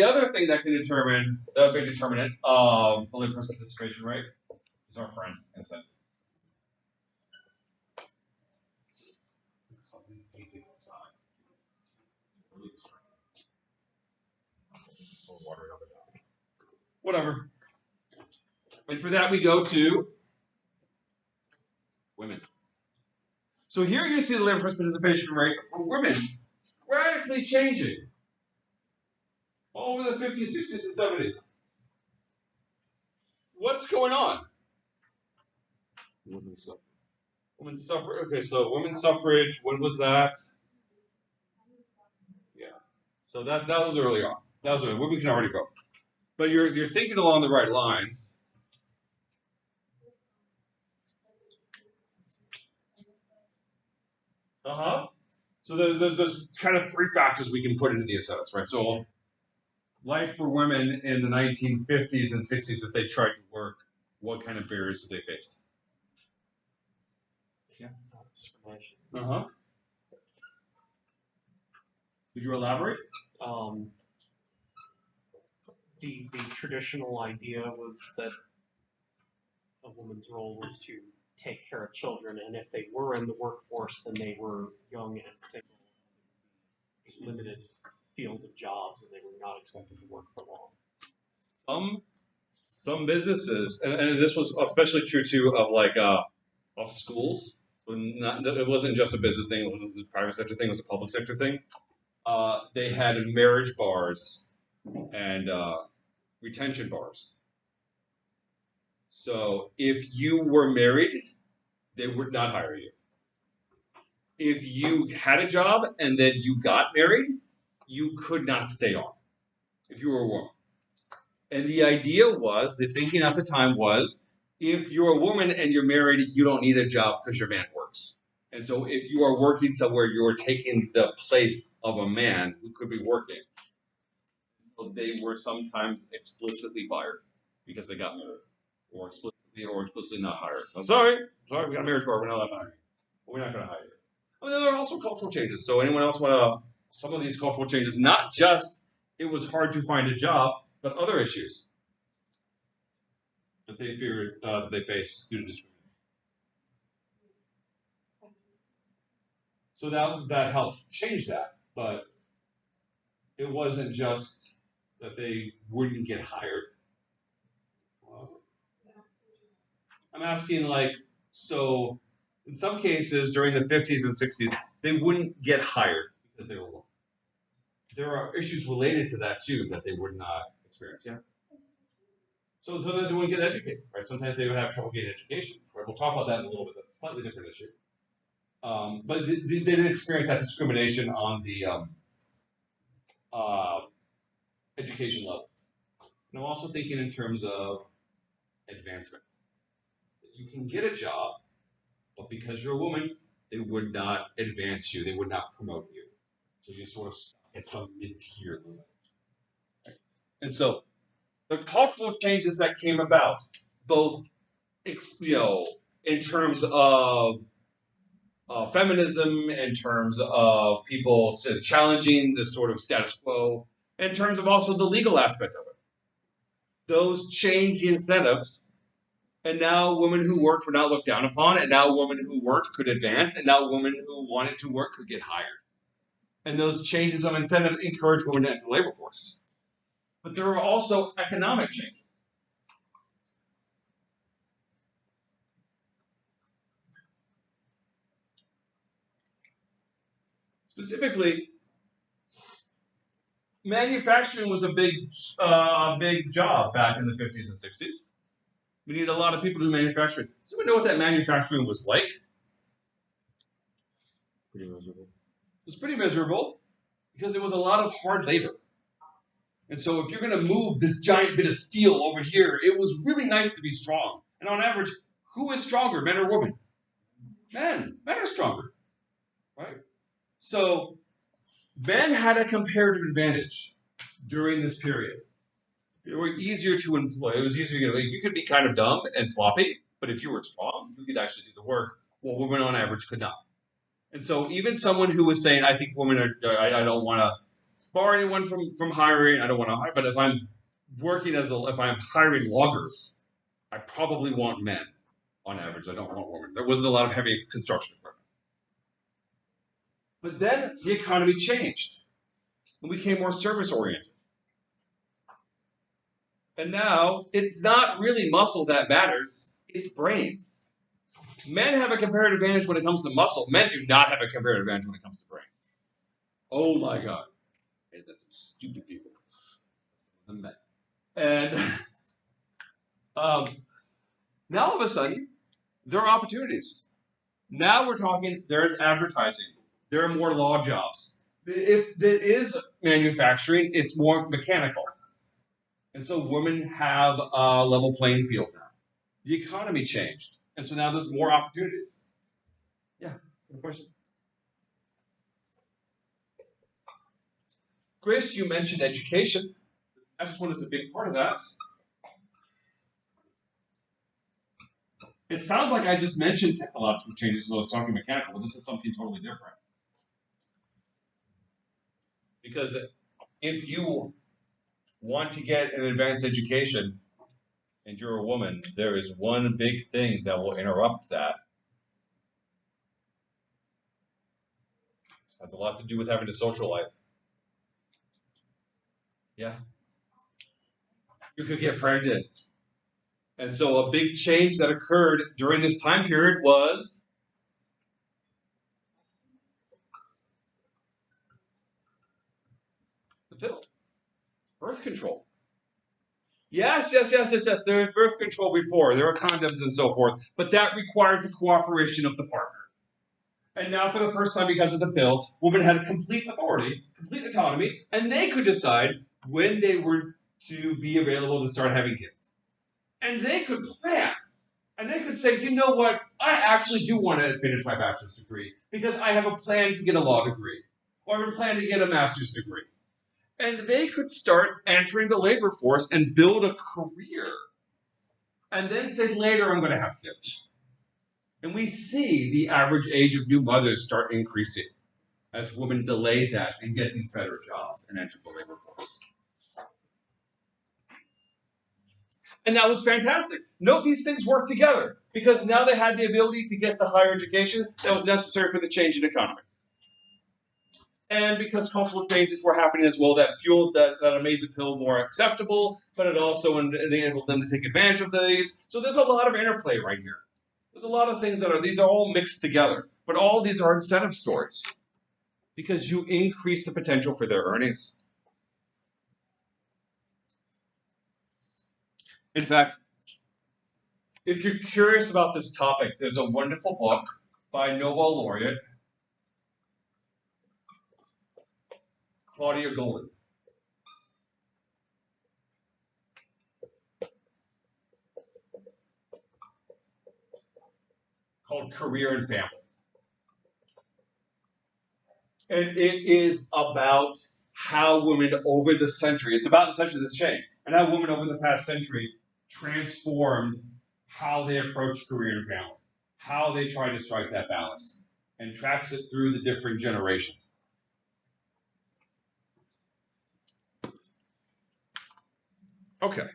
other thing that can determine the big determinant of the labor force participation rate is our friend, Vincent. Something easy inside. Whatever. And for that, we go to women. So here you're going to see the labor force participation rate for women radically changing all over the 50s, 60s, and 70s. What's going on? Women's suffrage. Okay, so women's suffrage. When was that? Yeah. So that was early on. That was early. We can already go. But you're thinking along the right lines. So there's kind of three factors we can put into the incentives, right? So life for women in the 1950s and 60s, if they tried to work, what kind of barriers did they face? Yeah, discrimination. Could you elaborate? The traditional idea was that a woman's role was to take care of children, and if they were in the workforce, then they were young and single, limited field of jobs, and they were not expected to work for long. Some businesses, and this was especially true too of schools. It wasn't just a business thing; it was a private sector thing. It was a public sector thing. They had marriage bars and retention bars. So if you were married, they would not hire you. If you had a job and then you got married, you could not stay on if you were a woman. And the idea was, the thinking at the time was, if you're a woman and you're married, you don't need a job because your man works. And so if you are working somewhere, you're taking the place of a man who could be working. So they were sometimes explicitly fired because they got married, or explicitly not hired. So, sorry, we got a marriage bar, we're not hiring you. We're not going to hire you. I mean, there are also cultural changes. So anyone else want to some of these cultural changes, not just it was hard to find a job, but other issues that they feared that they face due to discrimination. So that helped change that, but it wasn't just that they wouldn't get hired. I'm asking, like, so in some cases during the 50s and 60s, they wouldn't get hired because they were women. There are issues related to that too that they would not experience. Yeah. So sometimes they wouldn't get educated, right? Sometimes they would have trouble getting education. Right? We'll talk about that in a little bit. That's a slightly different issue. But they didn't experience that discrimination on the education level. And I'm also thinking in terms of advancement. You can get a job, but because you're a woman, they would not advance you. They would not promote you. So you sort of stuck at some mid-tier level. And so the cultural changes that came about, both in terms of feminism, in terms of people challenging this sort of status quo, in terms of also the legal aspect of it. Those changed the incentives, and now women who worked were not looked down upon, and now women who worked could advance, and now women who wanted to work could get hired. And those changes of incentive encouraged women to enter the labor force. But there were also economic changes. Specifically, manufacturing was a big job back in the 50s and 60s. We needed a lot of people to do manufacturing. So we know what that manufacturing was like. Pretty miserable. It was pretty miserable because it was a lot of hard labor. And so if you're going to move this giant bit of steel over here, it was really nice to be strong. And on average, who is stronger, men or women? Men. Men are stronger, right? So men had a comparative advantage during this period. They were easier to employ. It was easier to get. Like, you could be kind of dumb and sloppy, but if you were strong, you could actually do the work. Well, women on average could not. And so even someone who was saying, I think women are, I don't want to bar anyone from hiring, I don't want to hire, but if I'm if I'm hiring loggers, I probably want men on average. I don't want women. There wasn't a lot of heavy construction equipment. But then the economy changed and became more service oriented. And now it's not really muscle that matters, it's brains. Men have a comparative advantage when it comes to muscle. Men do not have a comparative advantage when it comes to brains. Oh my God. Hey, that's some stupid people. Men. And now all of a sudden, there are opportunities. Now we're talking, there's advertising. There are more law jobs. If it is manufacturing, it's more mechanical. And so women have a level playing field now. The economy changed. And so now there's more opportunities. Yeah, a question? Chris, you mentioned education. The next one is a big part of that. It sounds like I just mentioned technological changes as I was talking mechanical, but this is something totally different. Because if you want to get an advanced education and you're a woman, there is one big thing that will interrupt that. It has a lot to do with having a social life. Yeah. You could get pregnant. And so a big change that occurred during this time period was the pill. Birth control. Yes. There was birth control before. There were condoms and so forth. But that required the cooperation of the partner. And now for the first time, because of the pill, women had complete authority, complete autonomy, and they could decide when they were to be available to start having kids. And they could plan. And they could say, you know what, I actually do want to finish my bachelor's degree because I have a plan to get a law degree or I have a plan to get a master's degree. And they could start entering the labor force and build a career. And then say later, I'm going to have kids. And we see the average age of new mothers start increasing as women delay that and get these better jobs and enter the labor force. And that was fantastic. Note these things work together because now they had the ability to get the higher education that was necessary for the change in economy. And because cultural changes were happening as well, that fueled that made the pill more acceptable, but it also enabled them to take advantage of these. So there's a lot of interplay right here. There's a lot of things these are all mixed together, but all these are incentive stories because you increase the potential for their earnings. In fact, if you're curious about this topic, there's a wonderful book by Nobel laureate Claudia Goldin. Called Career and Family. And it is about how women over the century, it's about essentially this change, and how women over the past century transformed how they approach career and family, how they try to strike that balance, and tracks it through the different generations. Okay.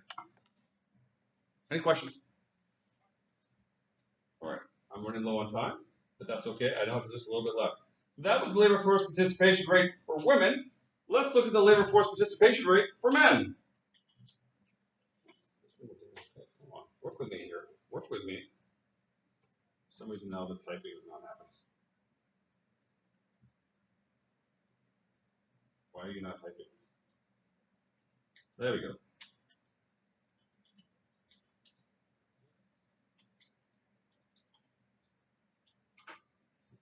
Any questions? All right. I'm running low on time, but that's okay. I don't have just a little bit left. So that was the labor force participation rate for women. Let's look at the labor force participation rate for men. Come on, work with me here. Work with me. For some reason now the typing is not happening. Why are you not typing? There we go.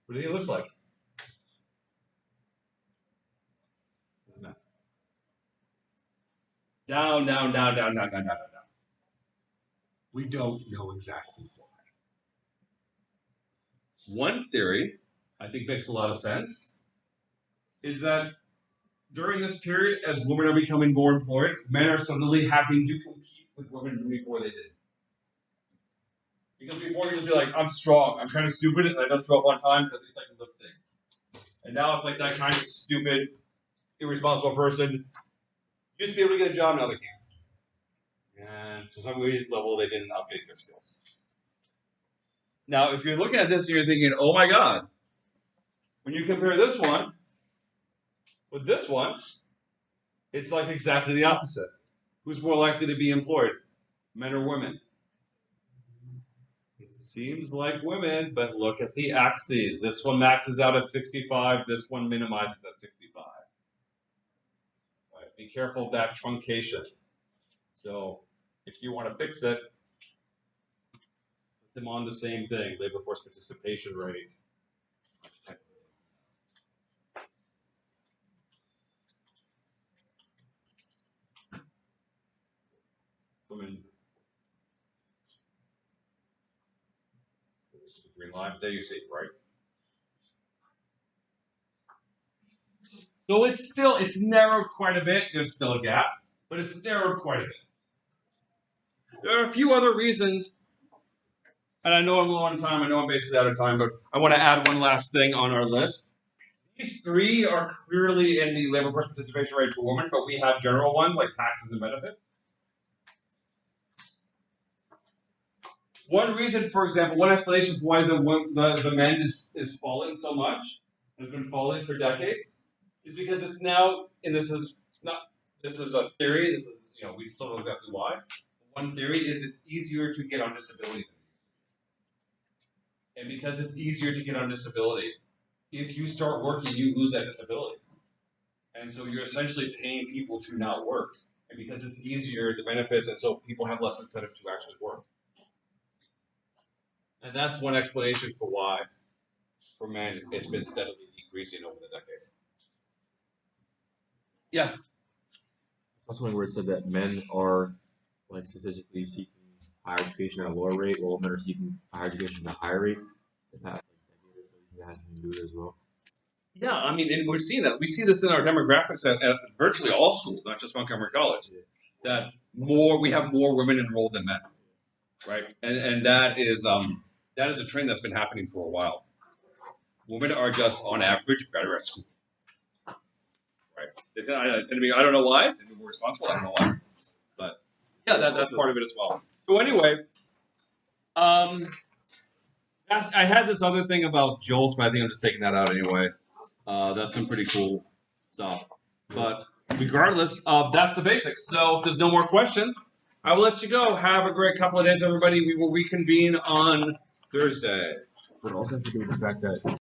What do you think it looks like? Isn't it? Down. We don't know exactly why. One theory, I think makes a lot of sense, is that during this period, as women are becoming more employed, men are suddenly having to compete with women before they did. Because before you just be like, I'm strong, I'm kind of stupid, and I don't show up on time, but at least I can lift things. And now it's like that kind of stupid, irresponsible person used to be able to get a job, now they can't. And for some reason level, they didn't update their skills. Now, if you're looking at this and you're thinking, oh my God, when you compare this one with this one, it's like exactly the opposite. Who's more likely to be employed, men or women? It seems like women, but look at the axes. This one maxes out at 65, this one minimizes at 65. Right, be careful of that truncation. So if you want to fix it, put them on the same thing, labor force participation rate. Women. Green line, there you see, right? So it's narrowed quite a bit. There's still a gap, but it's narrowed quite a bit. There are a few other reasons, and I know I'm low on time, I know I'm basically out of time, but I want to add one last thing on our list. These three are clearly in the labor force participation rate for women, but we have general ones like taxes and benefits. One reason, for example, one explanation for why the men is falling so much, has been falling for decades, is because it's now, and this is a theory, we still know exactly why. One theory is it's easier to get on disability. And because it's easier to get on disability, if you start working, you lose that disability. And so you're essentially paying people to not work. And because it's easier, the benefits, and so people have less incentive to actually work. And that's one explanation for why, for men, it's been steadily decreasing over the decades. Yeah. Also, where it said that men are like statistically seeking higher education at a lower rate, while women are seeking higher education at a higher rate. That has to do it as well. Yeah, I mean, and we're seeing that. We see this in our demographics at virtually all schools, not just Montgomery College. That we have more women enrolled than men, right? And that is a trend that's been happening for a while. women are just on average better at school. Right? I don't know why. It's more responsible. I don't know why. But yeah, that's part of it as well. So anyway, I had this other thing about jolts, but I think I'm just taking that out anyway. That's some pretty cool stuff. But regardless, that's the basics. So if there's no more questions, I will let you go. Have a great couple of days, everybody. We will reconvene on Thursday. But also have to do with the fact that